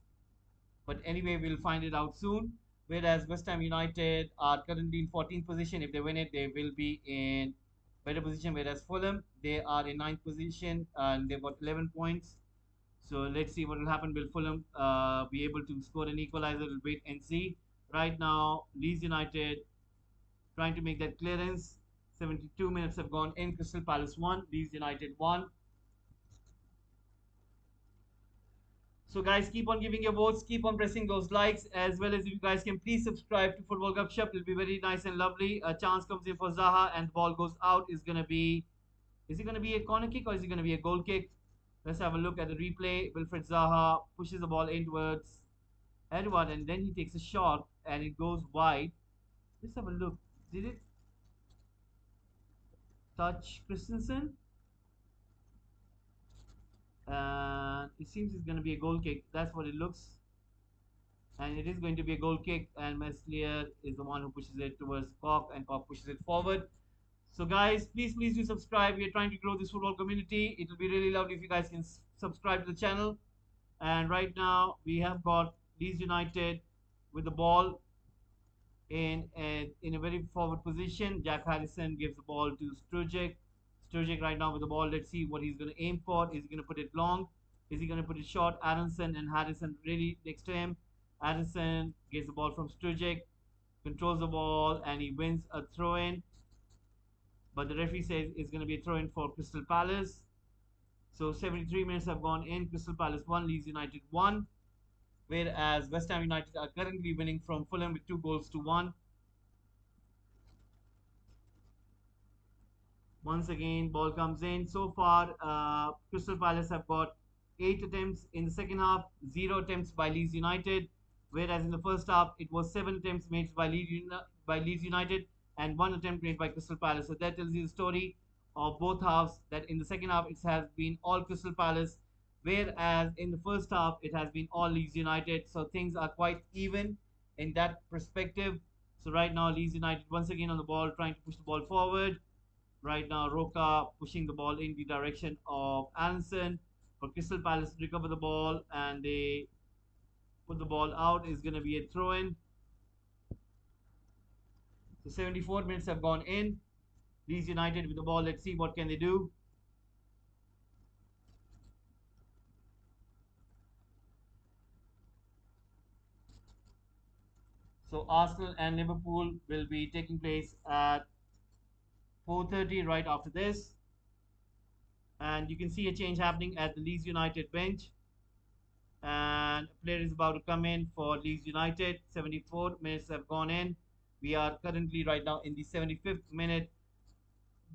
But anyway, we'll find it out soon. Whereas West Ham United are currently in 14th position. If they win it, they will be in better position. Whereas Fulham, they are in ninth position and they've got 11 points. So let's see what will happen. Will Fulham be able to score an equalizer? We'll wait and see. Right now, Leeds United trying to make that clearance. 72 minutes have gone in. Crystal Palace 1, Leeds United 1. So guys, keep on giving your votes, keep on pressing those likes, as well as if you guys can please subscribe to Football Gupshup. It'll be very nice and lovely. A chance comes in for Zaha and the ball goes out. Is it gonna be a corner kick or is it gonna be a goal kick? Let's have a look at the replay. Wilfred Zaha pushes the ball in towards Edward and then he takes a shot and it goes wide. Let's have a look. Did it touch Christensen? It seems it's gonna be a goal kick. That's what it looks, and it is going to be a goal kick, and Meslier is the one who pushes it towards Cock and Cock pushes it forward. So guys, please do subscribe. We are trying to grow this football community. It will be really lovely if you guys can subscribe to the channel. And right now we have got Leeds United with the ball in a very forward position. Jack Harrison gives the ball to Sturgic. Sturgic right now with the ball. Let's see what he's going to aim for. Is he going to put it long? Is he going to put it short? Aronson and Harrison really next to him. Aronson gets the ball from Sturgic, controls the ball, and he wins a throw-in. But the referee says it's going to be a throw-in for Crystal Palace. So 73 minutes have gone in. Crystal Palace 1, Leeds United 1. Whereas West Ham United are currently winning from Fulham with 2 goals to 1. Once again, ball comes in. So far, Crystal Palace have got 8 attempts in the second half, 0 attempts by Leeds United. Whereas in the first half, it was 7 attempts made by Leeds United and 1 attempt made by Crystal Palace. So that tells you the story of both halves. That in the second half, it has been all Crystal Palace, whereas in the first half, it has been all Leeds United. So things are quite even in that perspective. So right now, Leeds United once again on the ball, trying to push the ball forward. Right now, Roca pushing the ball in the direction of Aronson. For Crystal Palace to recover the ball and they put the ball out is going to be a throw in. So 74 minutes have gone in. Leeds United with the ball. Let's see what can they do. So Arsenal and Liverpool will be taking place at 4:30 right after this. And you can see a change happening at the Leeds United bench. And a player is about to come in for Leeds United. 74 minutes have gone in. We are currently right now in the 75th minute.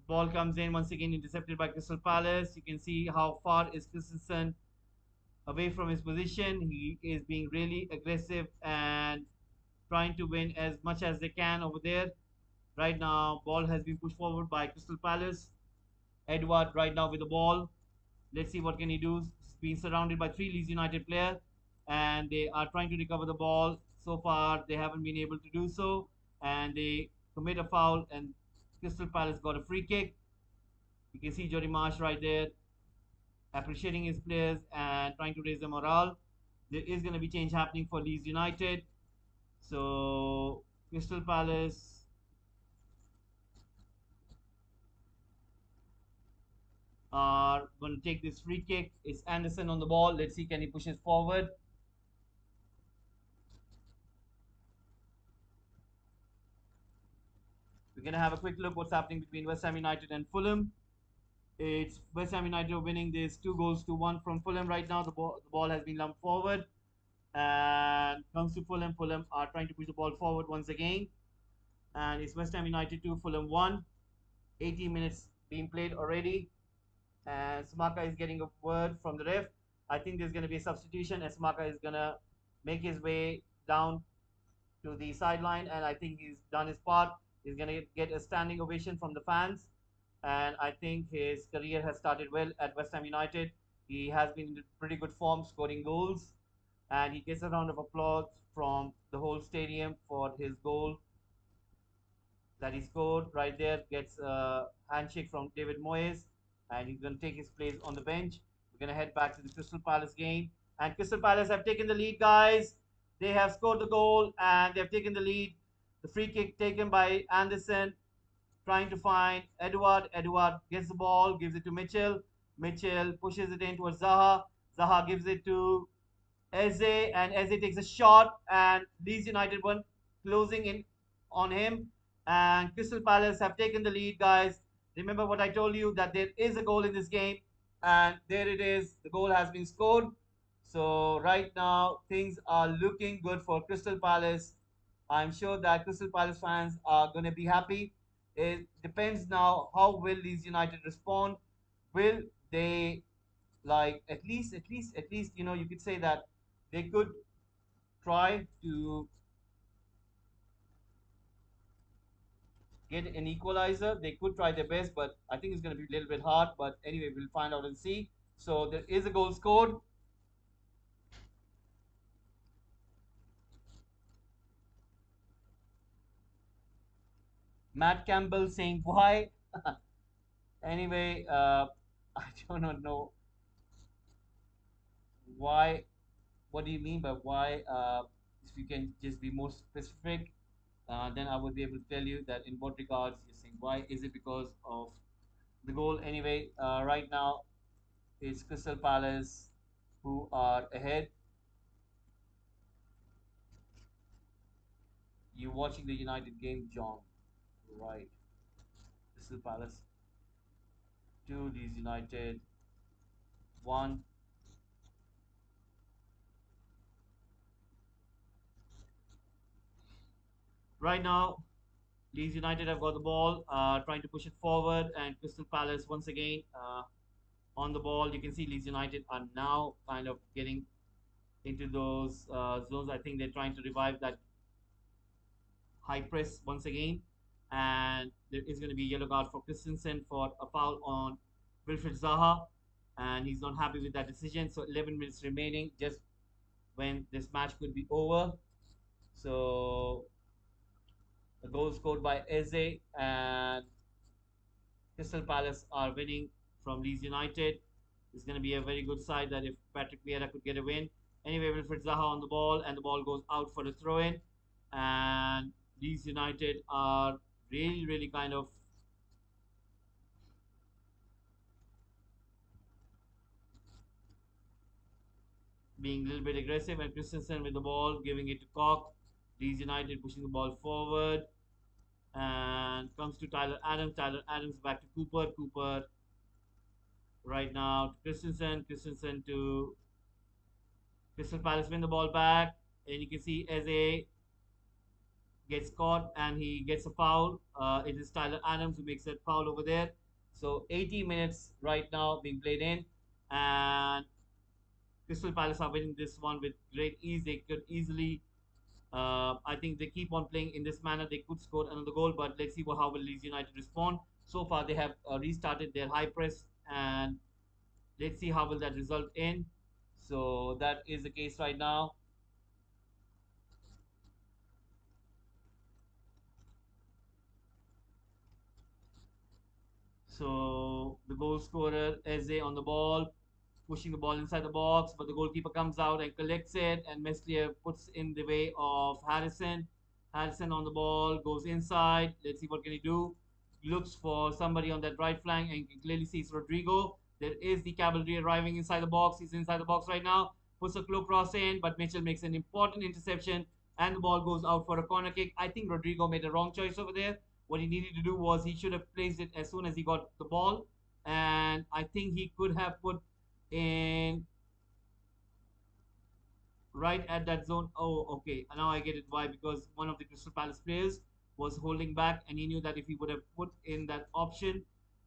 Ball comes in once again, intercepted by Crystal Palace. You can see how far is Christensen away from his position. He is being really aggressive and trying to win as much as they can over there. Right now, ball has been pushed forward by Crystal Palace. Edward right now with the ball. Let's see what can he do. He's being surrounded by three Leeds United players, and they are trying to recover the ball. So far, they haven't been able to do so, and they commit a foul, and Crystal Palace got a free kick. You can see Jody Marsh right there appreciating his players and trying to raise the morale. There is going to be change happening for Leeds United. So Crystal Palace are going to take this free kick. It's Anderson on the ball. Let's see, can he push it forward? We're going to have a quick look what's happening between West Ham United and Fulham. It's West Ham United winning this 2-1 from Fulham right now. The ball has been lumped forward and comes to Fulham. Fulham are trying to push the ball forward once again. And it's West Ham United 2, Fulham 1. 80 minutes being played already. And Smaka is getting a word from the ref. I think there's going to be a substitution, and Smaka is going to make his way down to the sideline, and I think he's done his part. He's going to get a standing ovation from the fans, and I think his career has started well at West Ham United. He has been in pretty good form, scoring goals, and he gets a round of applause from the whole stadium for his goal that he scored right there. Gets a handshake from David Moyes, and he's going to take his place on the bench. We're going to head back to the Crystal Palace game, and Crystal Palace have taken the lead, guys. They have scored the goal, and they've taken the lead. The free kick taken by Anderson, trying to find Edward. Edward gets the ball, gives it to Mitchell. Mitchell pushes it in towards Zaha. Zaha gives it to Eze, and Eze takes a shot, and Leeds United were closing in on him. And Crystal Palace have taken the lead, guys. Remember what I told you, that there is a goal in this game, and there it is. The goal has been scored. So right now things are looking good for Crystal Palace. I'm sure that Crystal Palace fans are going to be happy. It depends now how will Leeds United respond. Will they, like, at least you could say that they could try to get an equalizer. They could try their best, but I think it's going to be a little bit hard. But anyway, we'll find out and see. So there is a goal scored. Matt Campbell saying why. Anyway, I do not know why. What do you mean by why? If you can just be more specific, then I would be able to tell you that in what regards you're saying why. Is it because of the goal? Anyway, right now it's Crystal Palace who are ahead. You watching the United game, John? Right. Crystal Palace 2, Leeds United 1. Right now, Leeds United have got the ball, trying to push it forward, and Crystal Palace once again on the ball. You can see Leeds United are now kind of getting into those zones. I think they're trying to revive that high press once again. And there is going to be a yellow card for Christensen for a foul on Wilfred Zaha. And he's not happy with that decision. So 11 minutes remaining, just when this match could be over. So a goal scored by Eze, and Crystal Palace are winning from Leeds United. It's going to be a very good side that if Patrick Vieira could get a win. Anyway, Wilfred Zaha on the ball, and the ball goes out for a throw in. And Leeds United are really, really kind of being a little bit aggressive. And Christensen with the ball, giving it to Koch. Leeds United pushing the ball forward. and comes to Tyler Adams. Tyler Adams back to Cooper. Cooper right now to Christensen. Christensen to Crystal Palace win the ball back. And you can see Eze gets caught and he gets a foul. It is Tyler Adams who makes that foul over there. So 80 minutes right now being played in. And Crystal Palace are winning this one with great ease. They could easily, I think they keep on playing in this manner. They could score another goal, but let's see how will Leeds United respond. So far, they have restarted their high press, and let's see how will that result in. So that is the case right now. So the goal scorer Eze on the ball, pushing the ball inside the box, but the goalkeeper comes out and collects it, and Meslier puts in the way of Harrison. Harrison on the ball goes inside. Let's see what can he do. Looks for somebody on that right flank, and you can clearly see it's Rodrigo. There is the cavalry arriving inside the box. He's inside the box right now. Puts a low cross in, but Mitchell makes an important interception, and the ball goes out for a corner kick. I think Rodrigo made a wrong choice over there. What he needed to do was he should have placed it as soon as he got the ball, and I think he could have put in right at that zone. Oh, okay. Now I get it. Why? Because one of the Crystal Palace players was holding back, and he knew that if he would have put in that option,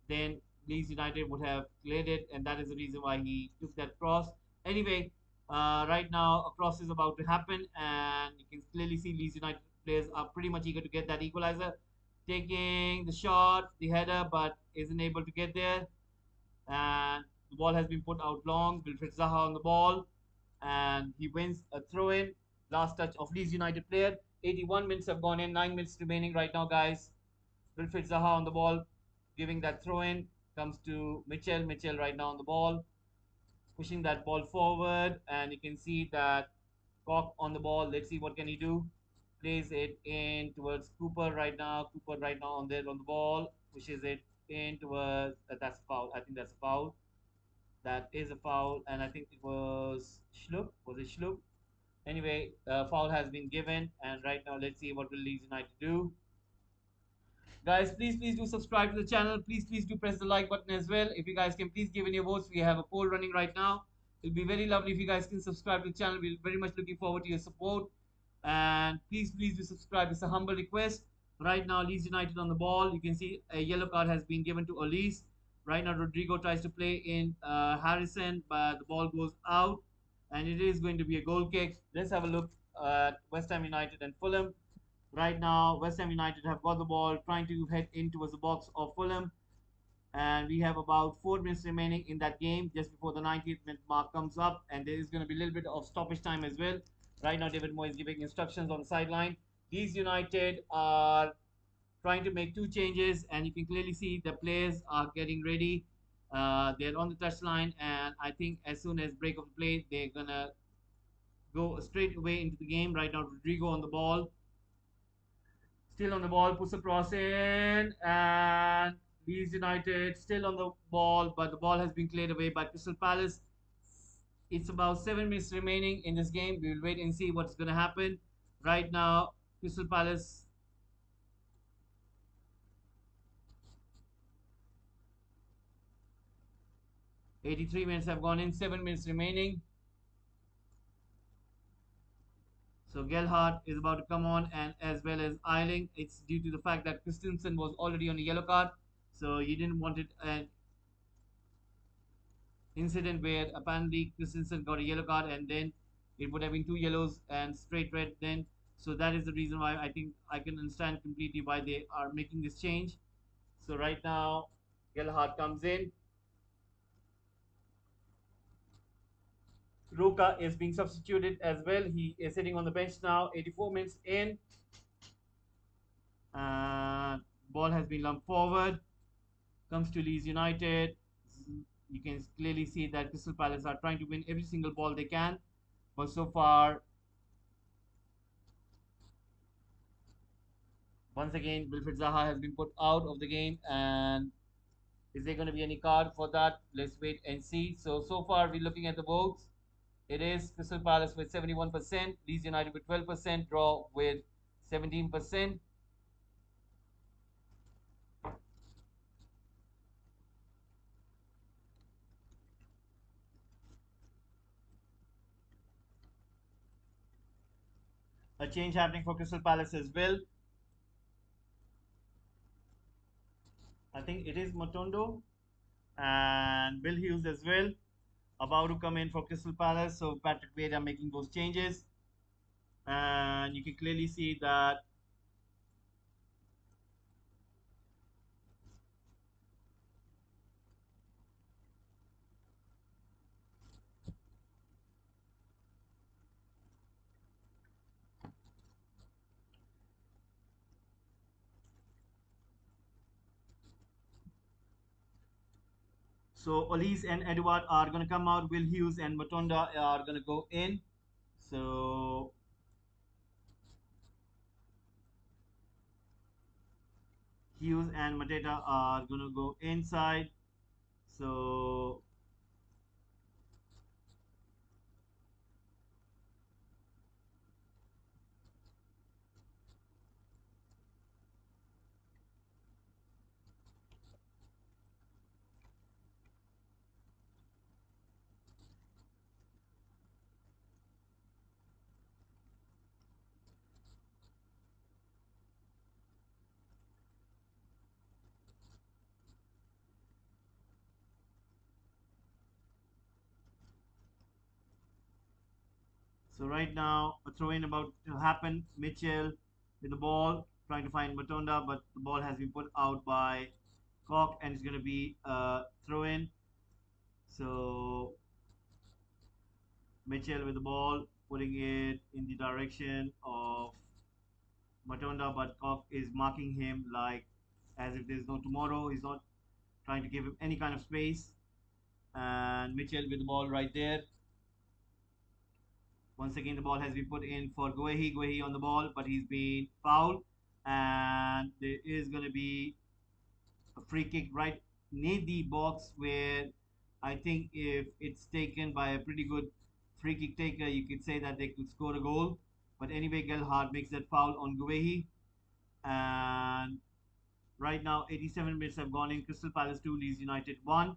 then Leeds United would have cleared it, and that is the reason why he took that cross. Anyway, right now a cross is about to happen, and you can clearly see Leeds United players are pretty much eager to get that equalizer, taking the shot, the header, but isn't able to get there. And the ball has been put out long. Wilfred Zaha on the ball, and he wins a throw in. Last touch of Leeds United player. 81 minutes have gone in, 9 minutes remaining right now, guys. Wilfred Zaha on the ball, giving that throw in. Comes to Mitchell. Mitchell right now on the ball, pushing that ball forward, and you can see that Cock on the ball. Let's see what can he do. Plays it in towards Cooper right now. Cooper right now on there on the ball, pushes it in towards. That's a foul. I think that's a foul. That is a foul, and I think it was Schlupp. Was it Schlupp? Anyway, foul has been given, and right now let's see what will Leeds United do. Guys, please do subscribe to the channel. Please do press the like button as well. If you guys can please give in your votes, we have a poll running right now. It'll be very lovely if you guys can subscribe to the channel. We're very much looking forward to your support. And please do subscribe. It's a humble request. Right now, Leeds United on the ball. You can see a yellow card has been given to Elise. Right now, Rodrigo tries to play in Harrison, but the ball goes out, and it is going to be a goal kick. Let's have a look at West Ham United and Fulham. Right now, West Ham United have got the ball, trying to head in towards the box of Fulham, and we have about 4 minutes remaining in that game just before the 90th minute mark comes up, and there is going to be a little bit of stoppage time as well. Right now, David Moyes is giving instructions on the sideline. These United are trying to make two changes, and you can clearly see the players are getting ready. They're on the touchline, and I think as soon as break of the play, they're gonna go straight away into the game. Right now, Rodrigo on the ball, still on the ball, puts a cross in, and Leeds United still on the ball, but the ball has been cleared away by Crystal Palace. It's about 7 minutes remaining in this game. We will wait and see what's going to happen. Right now, Crystal Palace. 83 minutes have gone in, 7 minutes remaining. So Gelhardt is about to come on, and as well as Eiling. It's due to the fact that Christensen was already on a yellow card, so you didn't want it an incident where apparently Christensen got a yellow card, and then it would have been two yellows and straight red then. So that is the reason why I think I can understand completely why they are making this change. So right now, Gelhardt comes in. Ruka is being substituted as well. He is sitting on the bench now. 84 minutes in. Ball has been lumped forward. Comes to Leeds United. You can clearly see that Crystal Palace are trying to win every single ball they can. But so far, once again, Wilfred Zaha has been put out of the game. And is there going to be any card for that? Let's wait and see. So far, we're looking at the votes. It is Crystal Palace with 71%, Leeds United with 12%, draw with 17%. A change happening for Crystal Palace as well. I think it is Matondo and Bill Hughes as well about to come in for Crystal Palace. So Patrick Vieira making those changes, and you can clearly see that. So Elise and Edward are going to come out. Will Hughes and Matonda are going to go in. So Hughes and Mateta are going to go inside. So right now a throw in about to happen. Mitchell with the ball trying to find Matonda, but the ball has been put out by Cock, and it's going to be a throw in. So Mitchell with the ball, putting it in the direction of Matonda, but Cock is marking him like as if there's no tomorrow. He's not trying to give him any kind of space. And Mitchell with the ball right there. Once again, the ball has been put in for Guehi. Guehi on the ball, but he's been fouled. And there is going to be a free kick right near the box where I think if it's taken by a pretty good free kick taker, you could say that they could score a goal. But anyway, Gelhardt makes that foul on Guehi. And right now, 87 minutes have gone in. Crystal Palace 2, Leeds United 1.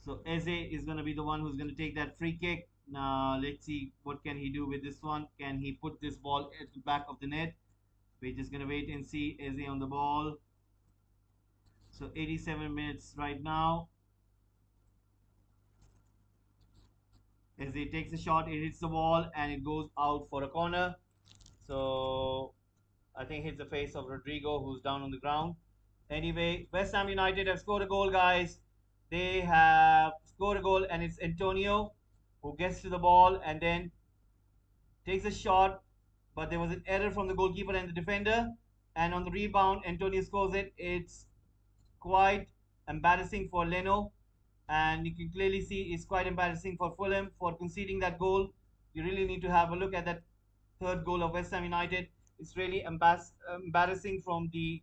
So Eze is going to be the one who's going to take that free kick. Now let's see what can he do with this one. Can he put this ball at the back of the net? We're just going to wait and see. Eze on the ball. So 87 minutes right now. Eze takes a shot. It hits the wall and it goes out for a corner. So I think hits the face of Rodrigo, who's down on the ground. Anyway, West Ham United have scored a goal, guys. They have scored a goal, and it's Antonio who gets to the ball and then takes a shot, but there was an error from the goalkeeper and the defender. And on the rebound, Antonio scores it. It's quite embarrassing for Leno, and you can clearly see it's quite embarrassing for Fulham for conceding that goal. You really need to have a look at that third goal of West Ham United. It's really embarrassing from the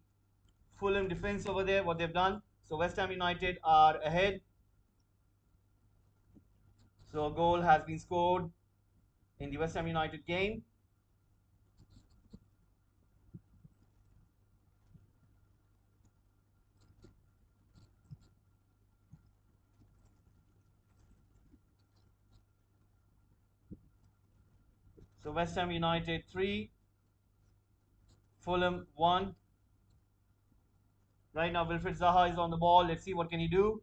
Fulham defense over there, what they've done. So West Ham United are ahead. So a goal has been scored in the West Ham United game. So West Ham United 3, Fulham 1. Right now, Wilfred Zaha is on the ball. Let's see what can he do.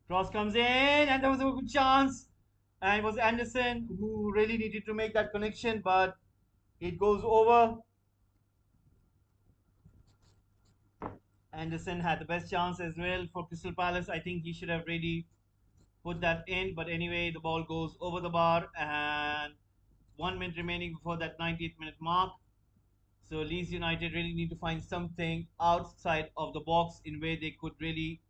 Cross comes in, and there was a good chance. And it was Anderson who really needed to make that connection, but it goes over. Anderson had the best chance as well for Crystal Palace. I think he should have really put that in, but anyway, the ball goes over the bar, and 1 minute remaining before that 90th minute mark. So Leeds United really need to find something outside of the box in where they could really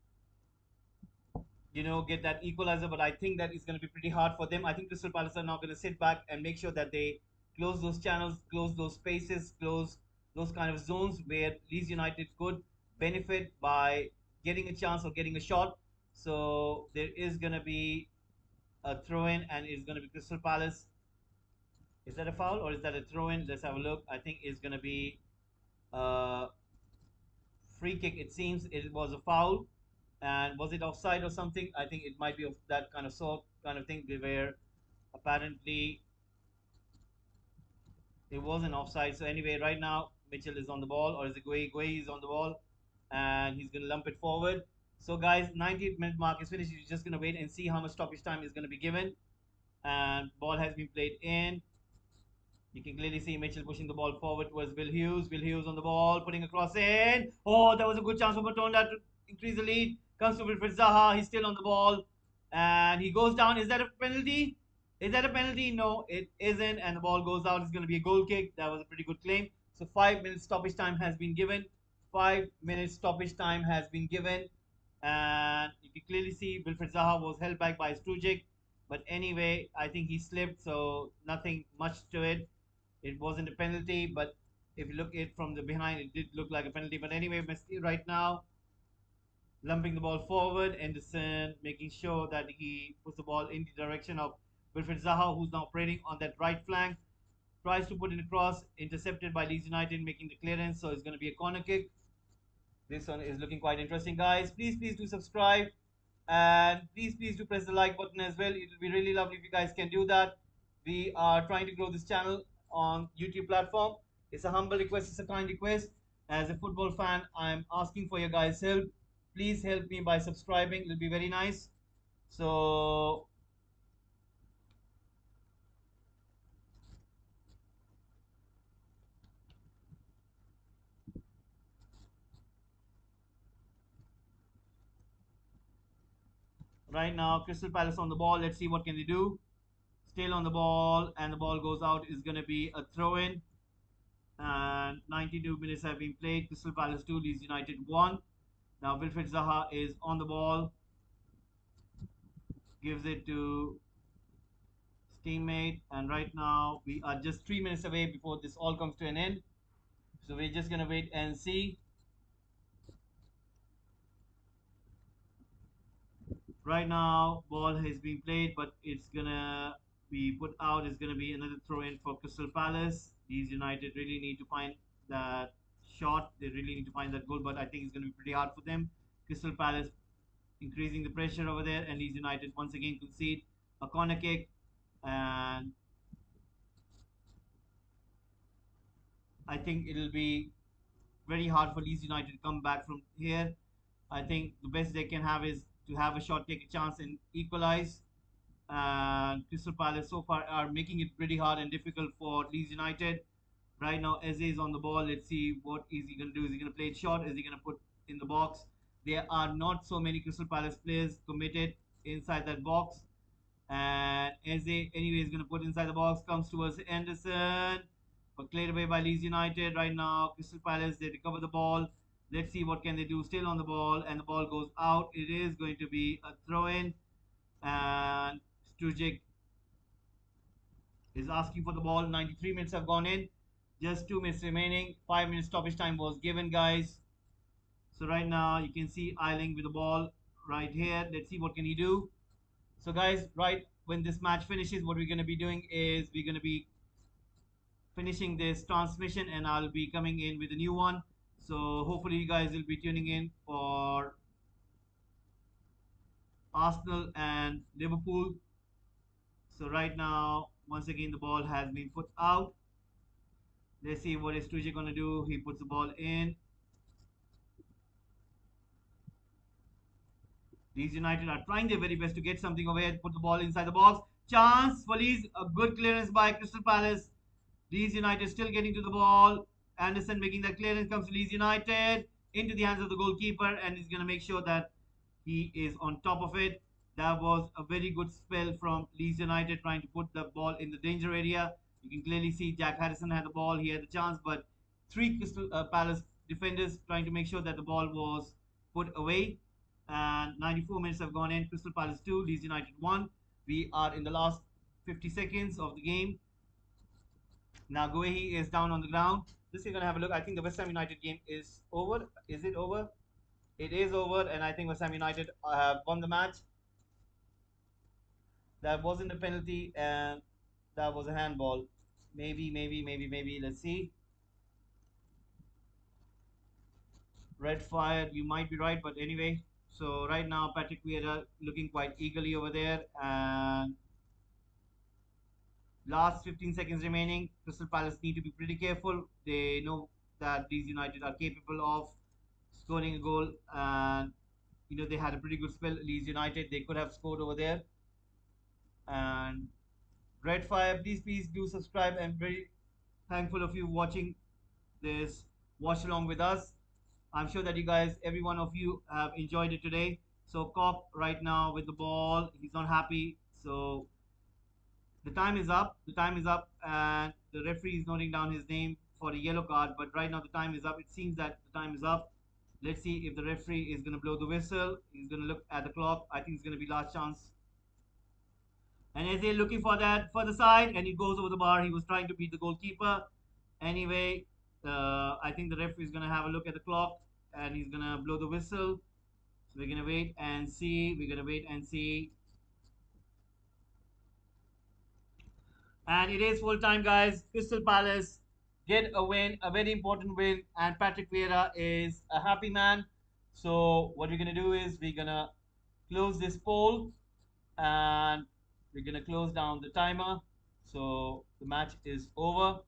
get that equalizer. But I think that it's going to be pretty hard for them. I think Crystal Palace are now going to sit back and make sure that they close those channels, close those spaces, close those kind of zones where Leeds United could benefit by getting a chance or getting a shot. So there is going to be a throw in, and it's going to be Crystal Palace. Is that a foul or is that a throw in? Let's have a look. I think it's going to be a free kick. It seems it was a foul. And was it offside or something? I think it might be of that kind of sort kind of thing where apparently it wasn't offside. So anyway, right now Mitchell is on the ball, or is it Guay? Guay is on the ball, and he's gonna lump it forward. So guys, 90th minute mark is finished. You're just gonna wait and see how much stoppage time is gonna be given. And ball has been played in. You can clearly see Mitchell pushing the ball forward towards Will Hughes. Will Hughes on the ball, putting a cross in. Oh, that was a good chance for Matonda to increase the lead. Comes to Wilfred Zaha. He's still on the ball. And he goes down. Is that a penalty? Is that a penalty? No, it isn't. And the ball goes out. It's going to be a goal kick. That was a pretty good claim. So 5 minutes stoppage time has been given. 5 minutes stoppage time has been given. And you can clearly see Wilfred Zaha was held back by Strujic. But anyway, I think he slipped. So nothing much to it. It wasn't a penalty, but if you look at it from the behind, it did look like a penalty. But anyway, Messi right now lumping the ball forward. Anderson making sure that he puts the ball in the direction of Wilfred Zaha, who's now operating on that right flank. Tries to put in a cross, intercepted by Leeds United, making the clearance. So it's going to be a corner kick. This one is looking quite interesting, guys. Please do subscribe, and please do press the like button as well. It will be really lovely if you guys can do that. We are trying to grow this channel on YouTube platform. It's a humble request. It's a kind request. As a football fan, I'm asking for your guys' help. Please help me by subscribing. It'll be very nice. So right now, Crystal Palace on the ball. Let's see what can they do. Still on the ball, and the ball goes out. Is going to be a throw in. And 92 minutes have been played. Crystal Palace 2, Leeds United 1. Now Wilfred Zaha is on the ball, gives it to his teammate, and right now we are just 3 minutes away before this all comes to an end. So we're just gonna wait and see. Right now, ball has been played, but it's gonna be put out. It's gonna be another throw in for Crystal Palace. These United really need to find that shot. They really need to find that goal, but I think it's gonna be pretty hard for them. Crystal Palace increasing the pressure over there, and Leeds United once again concede a corner kick. And I think it'll be very hard for Leeds United to come back from here. I think the best they can have is to have a shot, take a chance, and equalize. And Crystal Palace so far are making it pretty hard and difficult for Leeds United. Right now, Eze is on the ball. Let's see what is he going to do. Is he going to play it short? Is he going to put in the box? There are not so many Crystal Palace players committed inside that box. And Eze, anyway, is going to put inside the box. Comes towards Anderson. But cleared away by Leeds United. Right now, Crystal Palace, they recover the ball. Let's see what can they do. Still on the ball. And the ball goes out. It is going to be a throw-in. And Strujic is asking for the ball. 93 minutes have gone in. Just 2 minutes remaining. 5 minutes stoppage time was given, guys. So right now you can see Eiling with the ball right here. Let's see what can he do. So guys, right when this match finishes, what we're going to be doing is we're going to be finishing this transmission, and I'll be coming in with a new one. So hopefully you guys will be tuning in for Arsenal and Liverpool. So right now, once again, the ball has been put out. Let's see what is Tuji going to do. He puts the ball in. Leeds United are trying their very best to get something over here, put the ball inside the box. Chance for Leeds, a good clearance by Crystal Palace. Leeds United still getting to the ball. Anderson making that clearance, comes to Leeds United into the hands of the goalkeeper, and he's going to make sure that he is on top of it. That was a very good spell from Leeds United trying to put the ball in the danger area. You can clearly see Jack Harrison had the ball, he had the chance, but three Crystal Palace defenders trying to make sure that the ball was put away. And 94 minutes have gone in. Crystal Palace 2, Leeds United 1. We are in the last 50 seconds of the game. Now Guehi is down on the ground. Just going to have a look. I think the West Ham United game is over. Is it over? It is over, and I think West Ham United have won the match. That wasn't a penalty, and that was a handball. Maybe. Let's see. Red fired. You might be right, but anyway. So right now, Patrick Vieira looking quite eagerly over there, and last 15 seconds remaining. Crystal Palace need to be pretty careful. They know that these United are capable of scoring a goal, and they had a pretty good spell. Leeds United, they could have scored over there. And Red Fire, please do subscribe. I'm very thankful of you watching this watch along with us. I'm sure that you guys, every one of you, have enjoyed it today. So Cop right now with the ball, he's not happy. So the time is up. The time is up, and the referee is noting down his name for a yellow card. But right now the time is up. It seems that the time is up. Let's see if the referee is going to blow the whistle. He's going to look at the clock. I think it's going to be last chance. And as they're looking for that further side, and it goes over the bar. He was trying to beat the goalkeeper. Anyway, I think the referee is going to have a look at the clock, and he's going to blow the whistle. So we're going to wait and see. We're going to wait and see. And it is full time, guys. Crystal Palace get a win, a very important win, and Patrick Vieira is a happy man. So what we're gonna do is we're gonna close this poll, and we're gonna close down the timer. So the match is over,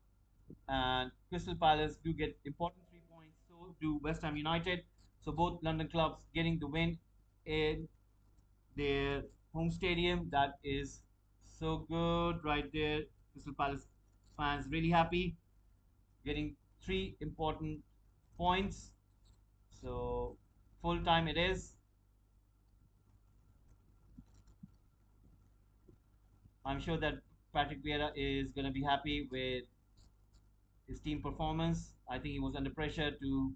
and Crystal Palace do get important 3 points. So do West Ham United. So both London clubs getting the win in their home stadium. That is so good right there. Crystal Palace fans really happy, getting 3 important points. So full time it is. I'm sure that Patrick Vieira is going to be happy with his team performance. I think he was under pressure to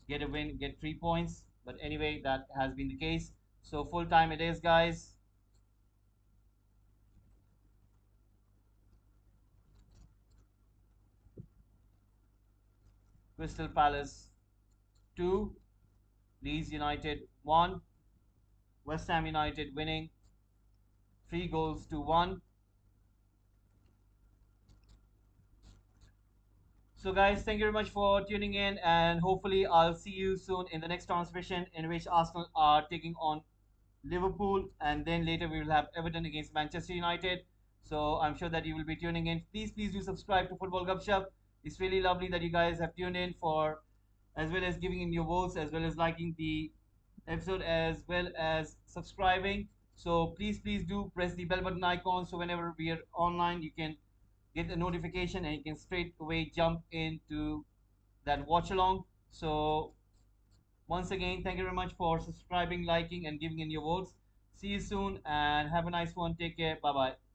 get a win, get 3 points. But anyway, that has been the case. So full time it is, guys. Crystal Palace 2, Leeds United 1, West Ham United winning 3 goals to 1. So, guys, thank you very much for tuning in, and hopefully, I'll see you soon in the next transmission in which Arsenal are taking on Liverpool, and then later we will have Everton against Manchester United. So, I'm sure that you will be tuning in. Please do subscribe to Football Gupshup. It's really lovely that you guys have tuned in for, as well as giving in your votes, as well as liking the episode, as well as subscribing. So, please do press the bell button icon so whenever we are online, you can get a notification and you can straight away jump into that watch along. So once again, thank you very much for subscribing, liking, and giving in your votes. See you soon and have a nice one. Take care. Bye bye.